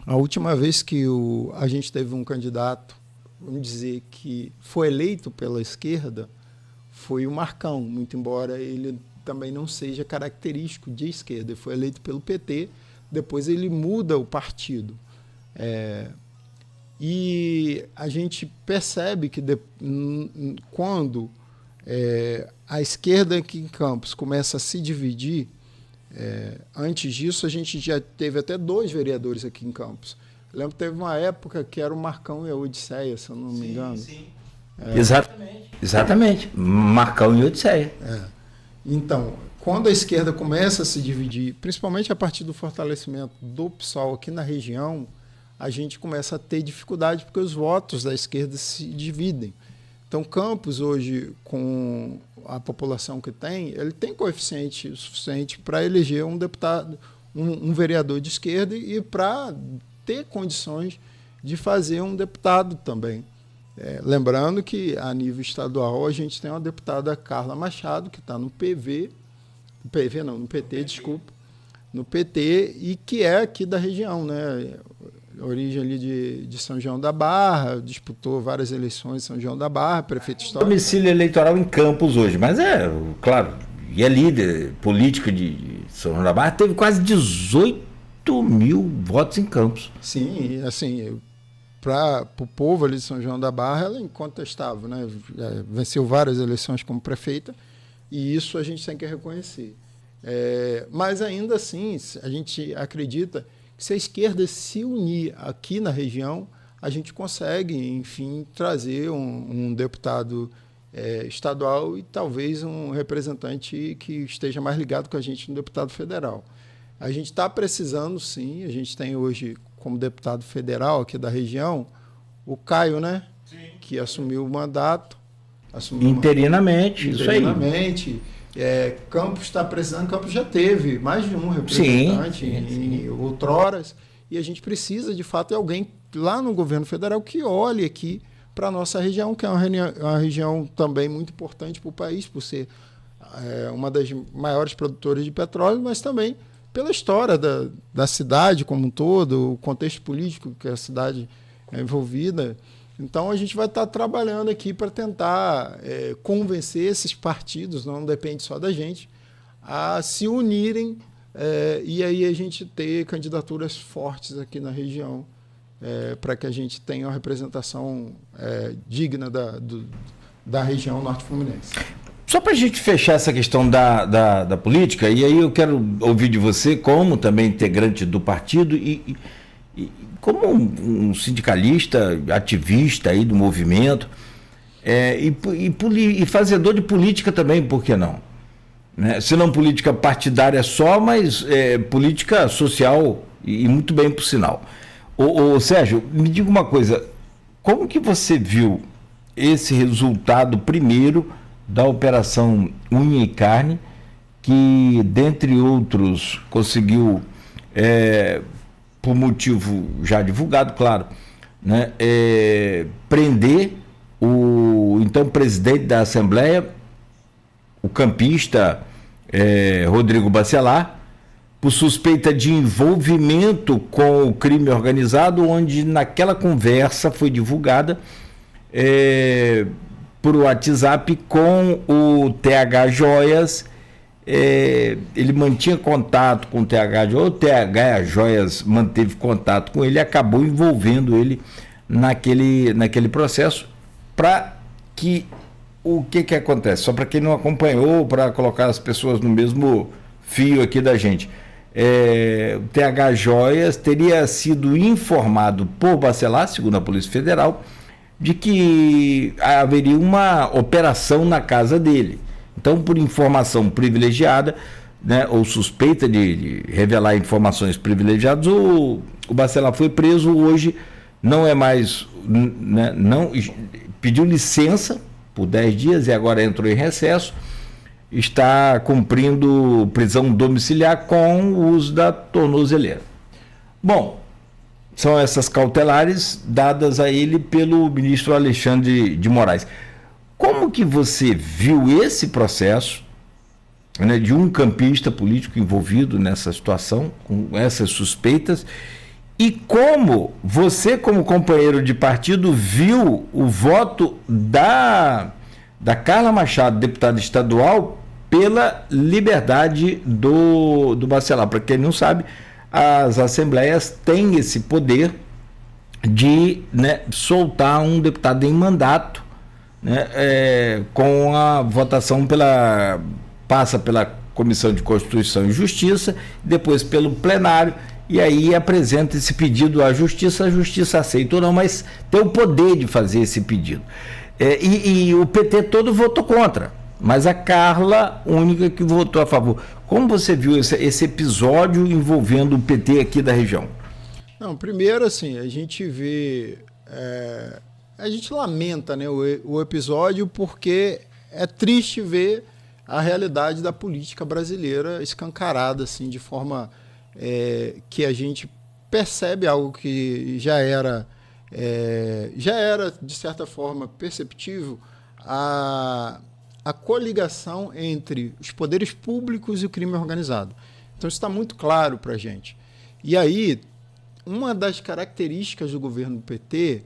A última vez que a gente teve um candidato, vamos dizer, que foi eleito pela esquerda, foi o Marcão, muito embora ele também não seja característico de esquerda. Ele foi eleito pelo PT, depois ele muda o partido. E a gente percebe que quando a esquerda aqui em Campos começa a se dividir, antes disso a gente já teve até 2 vereadores aqui em Campos. Eu lembro que teve uma época que era o Marcão e a Odisseia, se eu não me engano. Sim. Exatamente. Marcão e Odisseia. Então, quando a esquerda começa a se dividir, principalmente a partir do fortalecimento do PSOL aqui na região, a gente começa a ter dificuldade porque os votos da esquerda se dividem. Então, Campos, hoje, com a população que tem, ele tem coeficiente suficiente para eleger um deputado, um vereador de esquerda e para ter condições de fazer um deputado também. Lembrando que, a nível estadual, a gente tem uma deputada Carla Machado, que está no no PT, e que é aqui da região, né? Origem ali de São João da Barra, disputou várias eleições em SãoÃo da Barra, prefeito histórico. Domicílio eleitoral em Campos hoje, mas claro, e é líder político de São João da Barra, teve quase 18 mil votos em Campos. Sim, assim, para o povo ali de São João da Barra, ela é incontestável, né? Venceu várias eleições como prefeita, e isso a gente tem que reconhecer. Mas ainda assim, a gente acredita que se a esquerda se unir aqui na região, a gente consegue, enfim, trazer um deputado estadual e talvez um representante que esteja mais ligado com a gente no deputado federal. A gente está precisando, sim, a gente tem hoje como deputado federal aqui da região o Caio, né? Sim. Que assumiu o mandato. Interinamente, isso aí. Campos está precisando, Campos já teve mais de um representante em outroras, e a gente precisa, de fato, de alguém lá no governo federal que olhe aqui para a nossa região, que é uma região também muito importante para o país, por ser uma das maiores produtoras de petróleo, mas também pela história da cidade como um todo, o contexto político que a cidade é envolvida. Então, a gente vai estar trabalhando aqui para tentar convencer esses partidos, não depende só da gente, a se unirem e aí a gente ter candidaturas fortes aqui na região, para que a gente tenha uma representação digna da região norte-fluminense. Só para a gente fechar essa questão da política, e aí eu quero ouvir de você, como também integrante do partido e como um sindicalista, ativista aí do movimento, e fazedor de política também, por que não? Né? Se não política partidária só, mas política social, e muito bem por sinal. Ô Sérgio, me diga uma coisa, como que você viu esse resultado primeiro da Operação Unha e Carne, que, dentre outros, conseguiu, por motivo já divulgado, claro, né, prender o então presidente da Assembleia, o campista Rodrigo Bacelar, por suspeita de envolvimento com o crime organizado, onde naquela conversa foi divulgada por WhatsApp com o TH Joias, ele mantinha contato com o TH Joias, ou o TH Joias manteve contato com ele e acabou envolvendo ele naquele processo. Para que o que acontece? Só para quem não acompanhou, para colocar as pessoas no mesmo fio aqui da gente. O TH Joias teria sido informado por Bacelar, segundo a Polícia Federal, de que haveria uma operação na casa dele. Então, por informação privilegiada, né, ou suspeita de revelar informações privilegiadas, o Bacelar foi preso. Hoje não é mais, né, não pediu licença por 10 dias e agora entrou em recesso. Está cumprindo prisão domiciliar com o uso da tornozeleira. Bom, são essas cautelares dadas a ele pelo ministro Alexandre de Moraes. Como que você viu esse processo, né, de um campista político envolvido nessa situação, com essas suspeitas, e como você, como companheiro de partido, viu o voto da Carla Machado, deputada estadual, pela liberdade do Bacelar? Para quem não sabe, as assembleias têm esse poder de, né, soltar um deputado em mandato, né, com a votação passa pela Comissão de Constituição e Justiça, depois pelo plenário, e aí apresenta esse pedido à Justiça, a Justiça aceita ou não, mas tem o poder de fazer esse pedido. E o PT todo votou contra, mas a Carla, única que votou a favor. Como você viu esse episódio envolvendo o PT aqui da região? Não, primeiro, assim, a gente vê... a gente lamenta, né, o episódio, porque é triste ver a realidade da política brasileira escancarada, assim, de forma que a gente percebe algo que já era, de certa forma, perceptível, a coligação entre os poderes públicos e o crime organizado. Então isso está muito claro para a gente. E aí, uma das características do governo do PT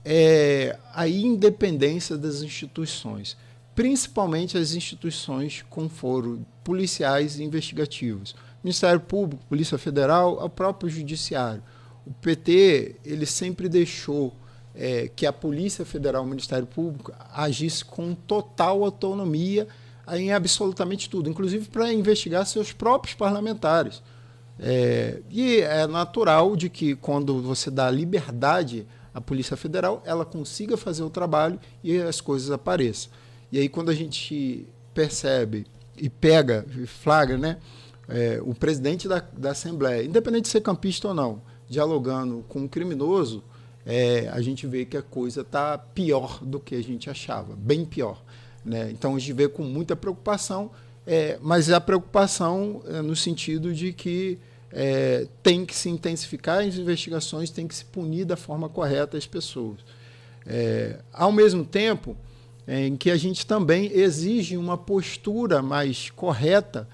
é a independência das instituições, principalmente as instituições com foro policiais e investigativos. Ministério Público, Polícia Federal, o próprio Judiciário. O PT ele sempre deixou que a Polícia Federal, o Ministério Público, agisse com total autonomia em absolutamente tudo, inclusive para investigar seus próprios parlamentares. E é natural de que, quando você dá liberdade à Polícia Federal, ela consiga fazer o trabalho e as coisas apareçam. E aí, quando a gente percebe e pega, flagra, né, o presidente da Assembleia, independente de ser campista ou não, dialogando com um criminoso, a gente vê que a coisa está pior do que a gente achava, bem pior, né? Então, a gente vê com muita preocupação, mas a preocupação no sentido de que tem que se intensificar as investigações, tem que se punir da forma correta as pessoas. Ao mesmo tempo em que a gente também exige uma postura mais correta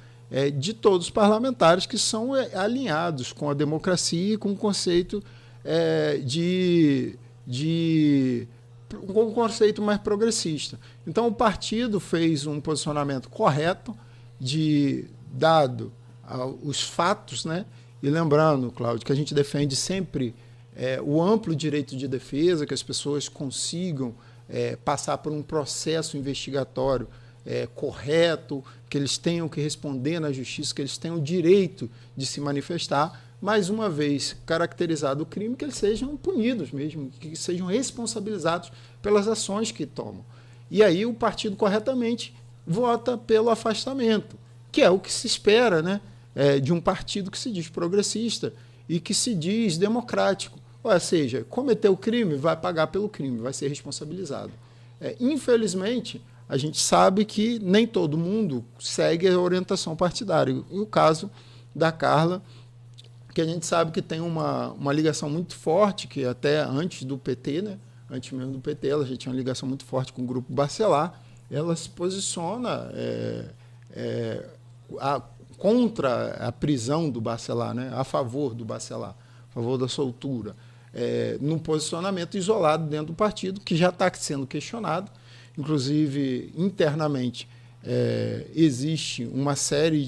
de todos os parlamentares que são alinhados com a democracia e com o conceito com um conceito mais progressista. Então, o partido fez um posicionamento correto, dado os fatos, né? E lembrando, Cláudio, que a gente defende sempre o amplo direito de defesa, que as pessoas consigam passar por um processo investigatório correto, que eles tenham que responder na justiça, que eles tenham o direito de se manifestar, mais uma vez caracterizado o crime, que eles sejam punidos mesmo, que sejam responsabilizados pelas ações que tomam. E aí o partido corretamente vota pelo afastamento, que é o que se espera, né, de um partido que se diz progressista e que se diz democrático. Ou seja, cometeu o crime, vai pagar pelo crime, vai ser responsabilizado. Infelizmente, a gente sabe que nem todo mundo segue a orientação partidária. E o caso da Carla, que a gente sabe que tem uma ligação muito forte, que até antes do PT, né? Antes mesmo do PT, ela já tinha uma ligação muito forte com o grupo Bacelar. Ela se posiciona contra a prisão do Bacelar, né? A favor do Bacelar, a favor da soltura, num posicionamento isolado dentro do partido, que já está sendo questionado, inclusive internamente. existe uma série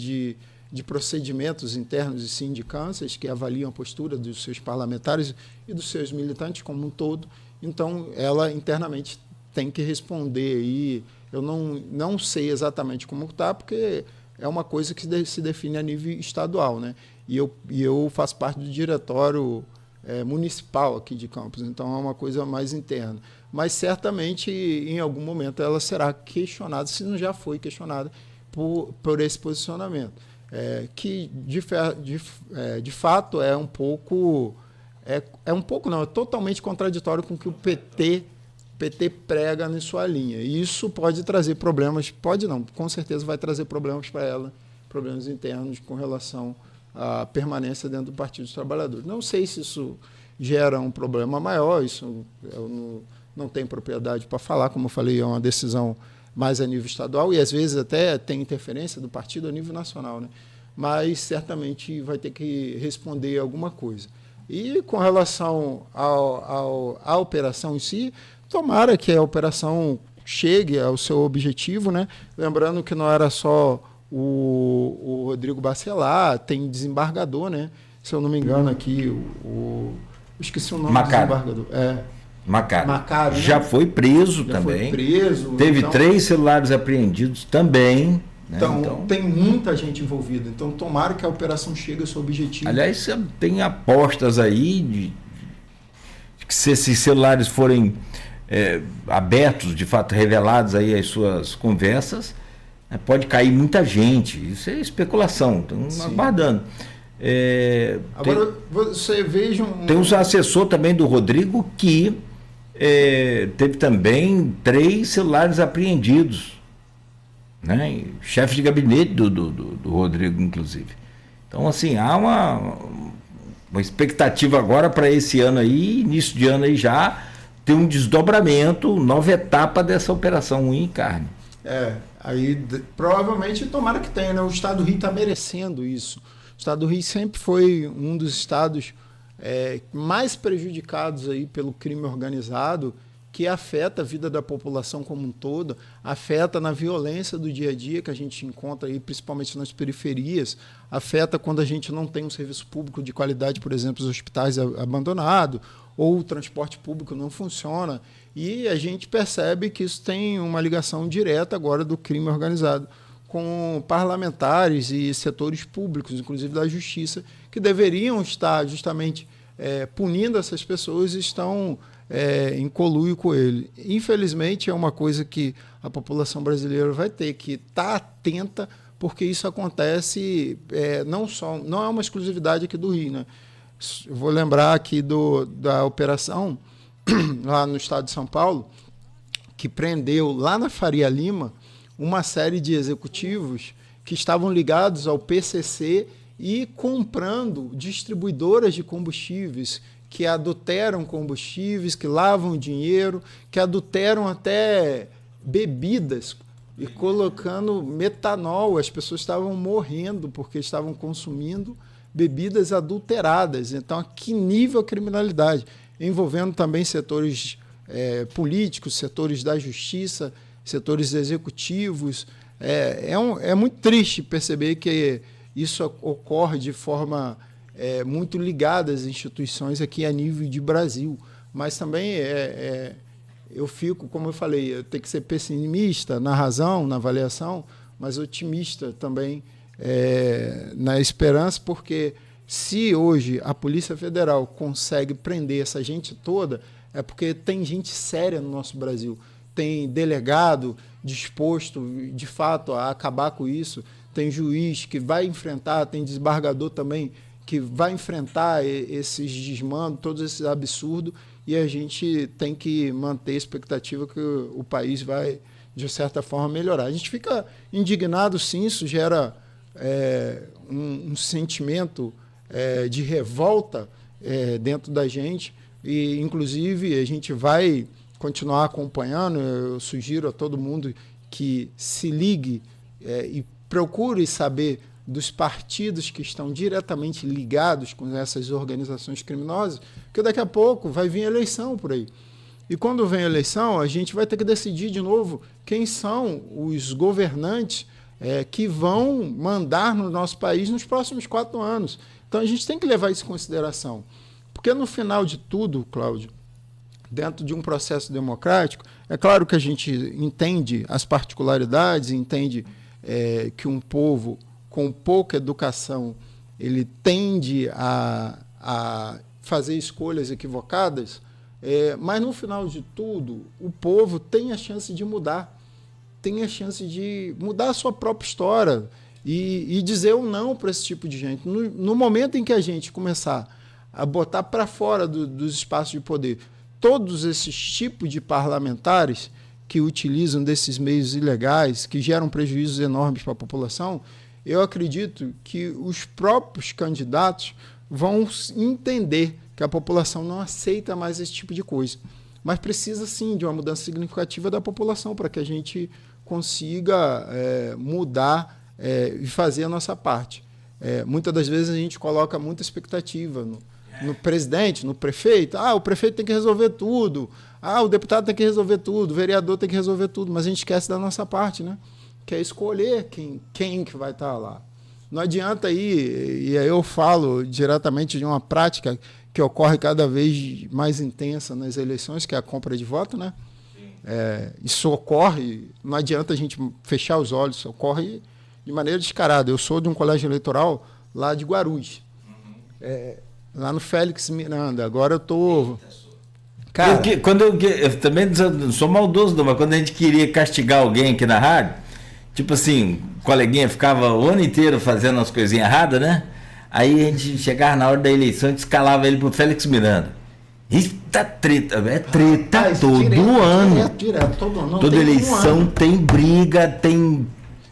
de procedimentos internos e sindicâncias que avaliam a postura dos seus parlamentares e dos seus militantes como um todo. Então, ela internamente tem que responder. E eu não sei exatamente como está, porque é uma coisa que se define a nível estadual, né? E eu faço parte do diretório municipal aqui de Campos, então é uma coisa mais interna. Mas certamente, em algum momento, ela será questionada, se não já foi questionada, por esse posicionamento. Que, de fato, é totalmente contraditório com o que o PT prega na sua linha. E isso pode trazer problemas, pode não, com certeza vai trazer problemas para ela, problemas internos com relação à permanência dentro do Partido dos Trabalhadores. Não sei se isso gera um problema maior, isso eu não tenho propriedade para falar, como eu falei, é uma decisão mais a nível estadual e às vezes até tem interferência do partido a nível nacional, né? Mas certamente vai ter que responder alguma coisa. E com relação à operação em si, tomara que a operação chegue ao seu objetivo, né? Lembrando que não era só o Rodrigo Bacelar, tem desembargador, né? Se eu não me engano aqui, esqueci o nome do desembargador. Macário, né? Já foi preso também. Foi preso. Teve 3 celulares apreendidos também. Né? Então, tem muita gente envolvida. Então, tomara que a operação chegue ao seu objetivo. Aliás, tem apostas aí de que se esses celulares forem abertos, de fato, revelados aí as suas conversas, pode cair muita gente. Isso é especulação. Estamos aguardando. Agora, você veja tem um assessor também do Rodrigo que teve também 3 celulares apreendidos. Né? Chefe de gabinete do Rodrigo, inclusive. Então, assim, há uma expectativa agora para esse ano aí, início de ano aí já, ter um desdobramento, nova etapa dessa operação Unha e Carne. Aí provavelmente tomara que tenha, né? O Estado do Rio está merecendo isso. O Estado do Rio sempre foi um dos estados mais prejudicados aí pelo crime organizado, que afeta a vida da população como um todo, afeta na violência do dia a dia que a gente encontra aí, principalmente nas periferias, afeta quando a gente não tem um serviço público de qualidade, por exemplo, os hospitais abandonados, ou o transporte público não funciona, e a gente percebe que isso tem uma ligação direta agora do crime organizado com parlamentares e setores públicos, inclusive da justiça, que deveriam estar justamente punindo essas pessoas e estão em conluio com ele. Infelizmente, é uma coisa que a população brasileira vai ter que estar atenta, porque isso acontece não é uma exclusividade aqui do Rio, né? Eu vou lembrar aqui da operação lá no estado de São Paulo, que prendeu lá na Faria Lima uma série de executivos que estavam ligados ao PCC e comprando distribuidoras de combustíveis, que adulteram combustíveis, que lavam dinheiro, que adulteram até bebidas e colocando metanol. As pessoas estavam morrendo porque estavam consumindo bebidas adulteradas. Então, a que nível a criminalidade? Envolvendo também setores políticos, setores da justiça, setores executivos. É muito triste perceber que isso ocorre de forma muito ligada às instituições aqui a nível de Brasil. Mas também eu fico, como eu falei, eu tenho que ser pessimista na razão, na avaliação, mas otimista também na esperança, porque se hoje a Polícia Federal consegue prender essa gente toda, é porque tem gente séria no nosso Brasil. Tem delegado disposto, de fato, a acabar com isso. Tem juiz que vai enfrentar, tem desembargador também que vai enfrentar esses desmandos, todos esses absurdos, e a gente tem que manter a expectativa que o país vai, de certa forma, melhorar. A gente fica indignado, sim, isso gera um sentimento de revolta dentro da gente, e, inclusive, a gente vai continuar acompanhando. Eu sugiro a todo mundo que se ligue e procure saber dos partidos que estão diretamente ligados com essas organizações criminosas, porque daqui a pouco vai vir eleição por aí. E quando vem a eleição, a gente vai ter que decidir de novo quem são os governantes que vão mandar no nosso país nos próximos 4 anos. Então a gente tem que levar isso em consideração. Porque no final de tudo, Cláudio, dentro de um processo democrático, é claro que a gente entende as particularidades, entende que um povo com pouca educação ele tende a fazer escolhas equivocadas, mas no final de tudo, o povo tem a chance de mudar, tem a chance de mudar a sua própria história e dizer um não para esse tipo de gente. No momento em que a gente começar a botar para fora dos espaços de poder todos esses tipos de parlamentares que utilizam desses meios ilegais, que geram prejuízos enormes para a população, eu acredito que os próprios candidatos vão entender que a população não aceita mais esse tipo de coisa. Mas precisa, sim, de uma mudança significativa da população para que a gente consiga mudar e fazer a nossa parte. Muitas das vezes a gente coloca muita expectativa no presidente, no prefeito. O prefeito tem que resolver tudo. O deputado tem que resolver tudo. O vereador tem que resolver tudo. Mas a gente esquece da nossa parte, né? Que é escolher quem que vai estar lá. Não adianta e aí eu falo diretamente de uma prática que ocorre cada vez mais intensa nas eleições, que é a compra de voto, né? Isso ocorre, não adianta a gente fechar os olhos, isso ocorre de maneira descarada. Eu sou de um colégio eleitoral lá de Guarulhos, lá no Félix Miranda. Agora eu estou... Cara, eu também não sou maldoso, não, mas quando a gente queria castigar alguém aqui na rádio, tipo assim, o coleguinha ficava o ano inteiro fazendo as coisinhas erradas, né? Aí a gente chegava na hora da eleição e escalava ele pro Félix Miranda. Eita treta, treta todo ano. Direto, todo ano. Toda eleição tem briga, tem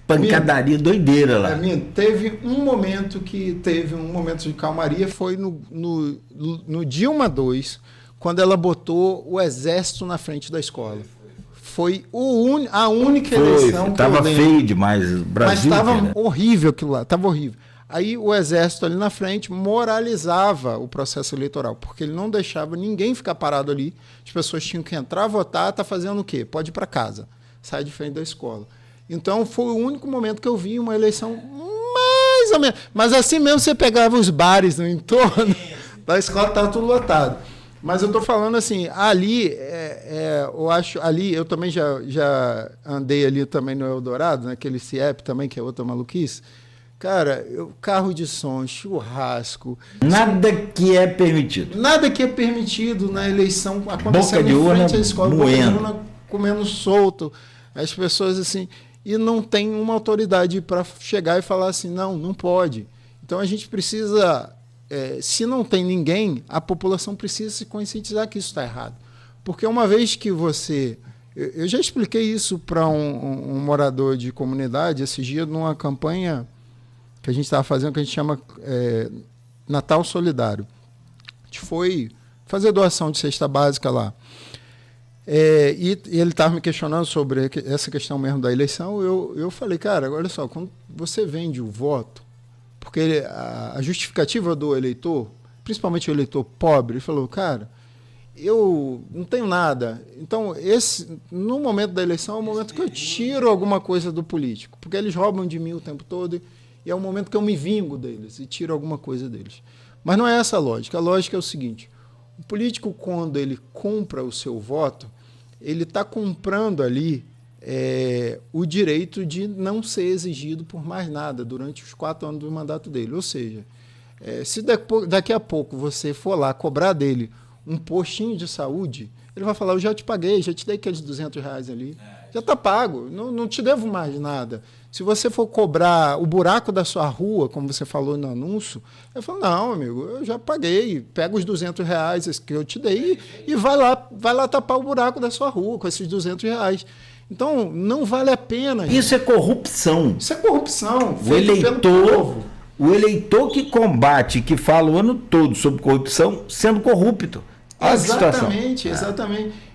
pancadaria, doideira lá. Teve um momento de calmaria, foi no Dilma II, quando ela botou o exército na frente da escola. Foi a única eleição que estava feio demais, o Brasil. Mas estava horrível aquilo lá, estava horrível. Aí o exército ali na frente moralizava o processo eleitoral, porque ele não deixava ninguém ficar parado ali. As pessoas tinham que entrar, votar, tá fazendo o quê? Pode ir para casa, sai de frente da escola. Então foi o único momento que eu vi uma eleição mais ou menos. Mas assim mesmo você pegava os bares no entorno da escola, estava tudo lotado. Mas eu estou falando assim, ali, eu acho, ali, eu também já andei ali também no Eldorado, naquele CIEP também, que é outra maluquice. Cara, carro de som, churrasco... Nada que é permitido. Nada que é permitido na eleição. Boca de urna, moendo. Comendo solto. As pessoas assim... E não tem uma autoridade para chegar e falar assim, não pode. Então a gente precisa... se não tem ninguém, a população precisa se conscientizar que isso está errado. Porque uma vez que você... Eu já expliquei isso para um morador de comunidade esses dias numa campanha que a gente estava fazendo, que a gente chama Natal Solidário. A gente foi fazer doação de cesta básica lá. E ele estava me questionando sobre essa questão mesmo da eleição. Eu falei, cara, olha só, quando você vende o voto, porque a justificativa do eleitor, principalmente o eleitor pobre, ele falou, cara, eu não tenho nada. Então, no momento da eleição, é o momento que eu tiro alguma coisa do político, porque eles roubam de mim o tempo todo, e é o momento que eu me vingo deles e tiro alguma coisa deles. Mas não é essa a lógica. A lógica é o seguinte, o político, quando ele compra o seu voto, ele está comprando ali o direito de não ser exigido por mais nada durante os 4 anos do mandato dele. Ou seja, se daqui a pouco você for lá cobrar dele um postinho de saúde, ele vai falar, eu já te paguei, já te dei aqueles R$200 ali, já está pago, não te devo mais nada. Se você for cobrar o buraco da sua rua, como você falou no anúncio, eu falo, não, amigo, eu já paguei, pega os R$200 que eu te dei e vai lá tapar o buraco da sua rua com esses R$200. Então, não vale a pena. Isso é corrupção. Isso é corrupção. O eleitor que combate, que fala o ano todo sobre corrupção, sendo corrupto. Exatamente.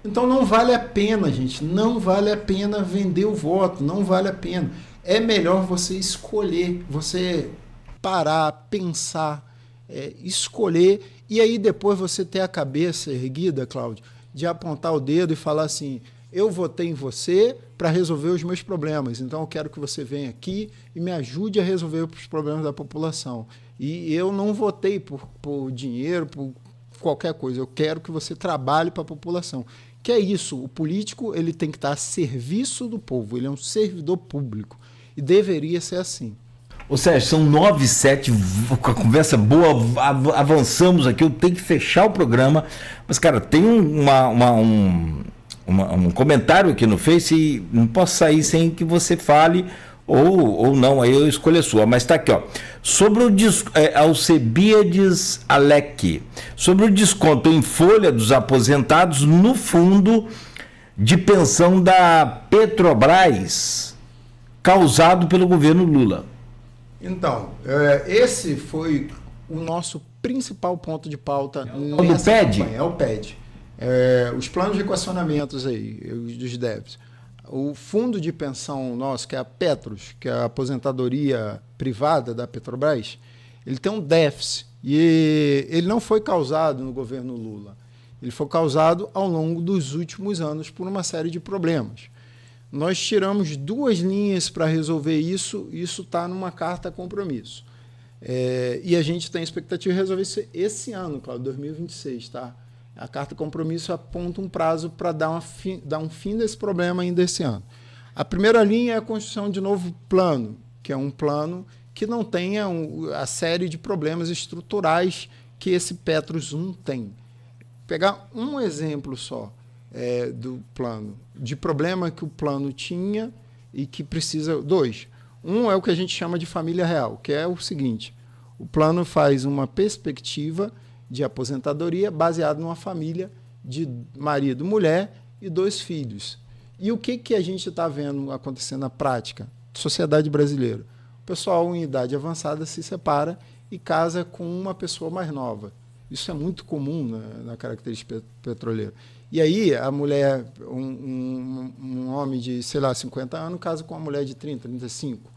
Então não vale a pena, gente. Não vale a pena vender o voto. Não vale a pena. É melhor você escolher, você parar, pensar, escolher, e aí depois você ter a cabeça erguida, Cláudio, de apontar o dedo e falar assim, eu votei em você para resolver os meus problemas, então eu quero que você venha aqui e me ajude a resolver os problemas da população. E eu não votei por dinheiro, por qualquer coisa, eu quero que você trabalhe para a população. Que é isso, o político ele tem que estar a serviço do povo, ele é um servidor público e deveria ser assim. Ô Sérgio, são 9h07, com a conversa boa, avançamos aqui, eu tenho que fechar o programa, mas cara, tem um comentário aqui no Face e não posso sair sem que você fale ou não, aí eu escolho a sua, mas está aqui, ó. Sobre o Alcebiades Alec, sobre o desconto em folha dos aposentados no fundo de pensão da Petrobras causado pelo governo Lula. Então, esse foi o nosso principal ponto de pauta nessa campanha. É o PED. Os planos de equacionamentos aí, dos débitos. O fundo de pensão nosso, que é a Petros, que é a aposentadoria privada da Petrobras, ele tem um déficit. E ele não foi causado no governo Lula. Ele foi causado ao longo dos últimos anos por uma série de problemas. Nós tiramos 2 linhas para resolver isso está numa carta compromisso. E a gente tem a expectativa de resolver isso esse ano, Cláudio, 2026, tá? A carta compromisso aponta um prazo para dar um fim desse problema ainda esse ano. A primeira linha é a construção de novo plano, que é um plano que não tenha a série de problemas estruturais que esse Petros 1 tem. Pegar um exemplo só do plano, de problema que o plano tinha e que precisa... 2. Um é o que a gente chama de família real, que é o seguinte, o plano faz uma perspectiva de aposentadoria baseado numa família de marido, mulher e 2 filhos. E o que a gente está vendo acontecendo na prática? Sociedade brasileira. O pessoal em idade avançada se separa e casa com uma pessoa mais nova. Isso é muito comum na característica petroleira. E aí a mulher, um homem de, 50 anos, casa com uma mulher de 30, 35.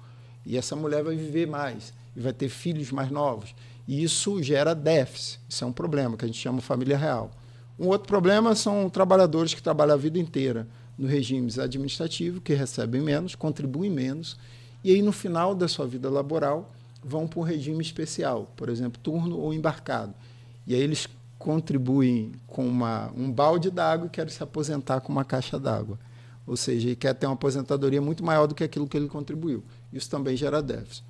E essa mulher vai viver mais e vai ter filhos mais novos. E isso gera déficit. Isso é um problema que a gente chama de família real. Um outro problema são trabalhadores que trabalham a vida inteira no regime administrativo, que recebem menos, contribuem menos, e aí no final da sua vida laboral vão para um regime especial, por exemplo, turno ou embarcado. E aí eles contribuem com um balde d'água e querem se aposentar com uma caixa d'água. Ou seja, ele quer ter uma aposentadoria muito maior do que aquilo que ele contribuiu. Isso também gera déficit.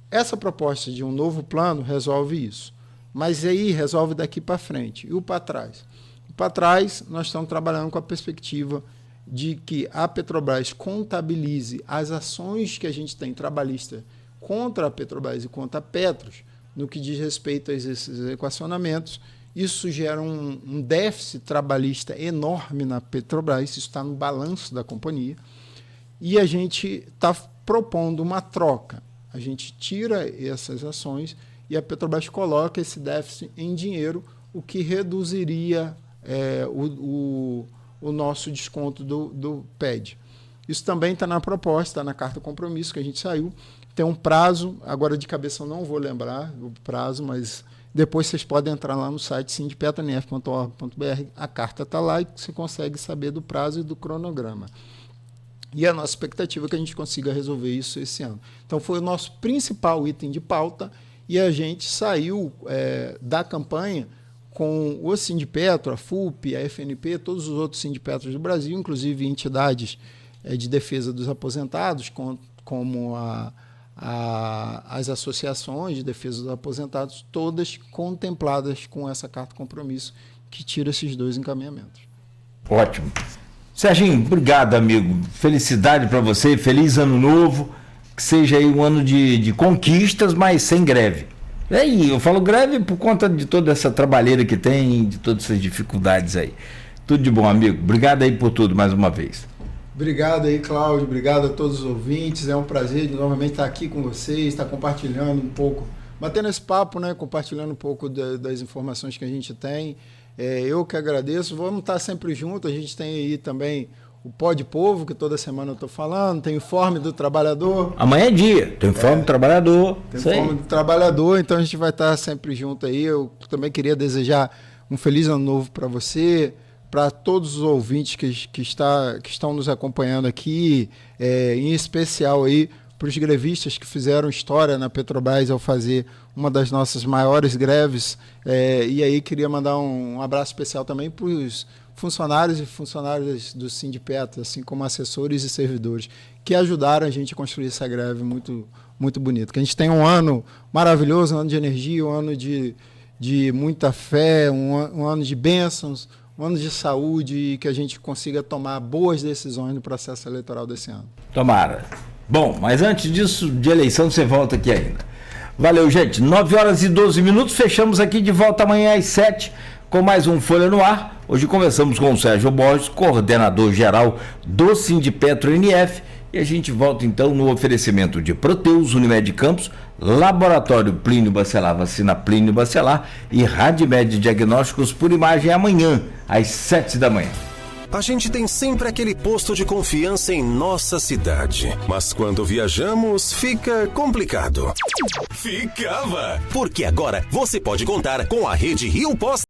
Essa proposta de um novo plano resolve isso. Mas aí resolve daqui para frente. E o para trás? O para trás, nós estamos trabalhando com a perspectiva de que a Petrobras contabilize as ações que a gente tem trabalhista contra a Petrobras e contra a Petros, no que diz respeito a esses equacionamentos. Isso gera um déficit trabalhista enorme na Petrobras, isso está no balanço da companhia, e a gente está propondo uma troca. A gente tira essas ações e a Petrobras coloca esse déficit em dinheiro, o que reduziria o nosso desconto do PED. Isso também está na proposta, está na carta compromisso que a gente saiu. Tem um prazo, agora de cabeça eu não vou lembrar o prazo, mas depois vocês podem entrar lá no site sindipetranf.org.br, a carta está lá e você consegue saber do prazo e do cronograma. E a nossa expectativa é que a gente consiga resolver isso esse ano. Então, foi o nosso principal item de pauta e a gente saiu da campanha com o Sindipetro, a FUP, a FNP, todos os outros Sindipetros do Brasil, inclusive entidades de defesa dos aposentados, como as associações de defesa dos aposentados, todas contempladas com essa carta compromisso que tira esses 2 encaminhamentos. Ótimo. Serginho, obrigado, amigo. Felicidade para você, feliz ano novo, que seja aí um ano de conquistas, mas sem greve. E eu falo greve por conta de toda essa trabalheira que tem, de todas essas dificuldades aí. Tudo de bom, amigo. Obrigado aí por tudo mais uma vez. Obrigado aí, Cláudio. Obrigado a todos os ouvintes. É um prazer de novamente estar aqui com vocês, estar compartilhando um pouco, batendo esse papo, né? Compartilhando um pouco das informações que a gente tem. Eu que agradeço. Vamos estar sempre juntos. A gente tem aí também o Pó de Povo, que toda semana eu estou falando. Tem o Informe do Trabalhador. Amanhã é dia. Tem o Informe do Trabalhador. Tem o Informe do Trabalhador. Então a gente vai estar sempre junto aí. Eu também queria desejar um feliz ano novo para você, para todos os ouvintes que estão nos acompanhando aqui, em especial aí para os grevistas que fizeram história na Petrobras ao fazer uma das nossas maiores greves. E aí queria mandar um abraço especial também para os funcionários e funcionárias do Sindipetro, assim como assessores e servidores, que ajudaram a gente a construir essa greve muito, muito bonita. Que a gente tem um ano maravilhoso, um ano de energia, um ano de muita fé, um ano de bênçãos, um ano de saúde, e que a gente consiga tomar boas decisões no processo eleitoral desse ano. Tomara. Bom, mas antes disso, de eleição, você volta aqui ainda. Valeu, gente. 9h12, fechamos aqui, de volta amanhã às 7h com mais um Folha no Ar. Hoje conversamos com o Sérgio Borges, coordenador geral do Sindipetro NF, e a gente volta então no oferecimento de Proteus, Unimed Campos, Laboratório Plínio Bacelar, Vacina Plínio Bacelar e Radmed Diagnósticos por Imagem amanhã às 7h da manhã. A gente tem sempre aquele posto de confiança em nossa cidade. Mas quando viajamos, fica complicado. Ficava! Porque agora você pode contar com a rede Rio Pós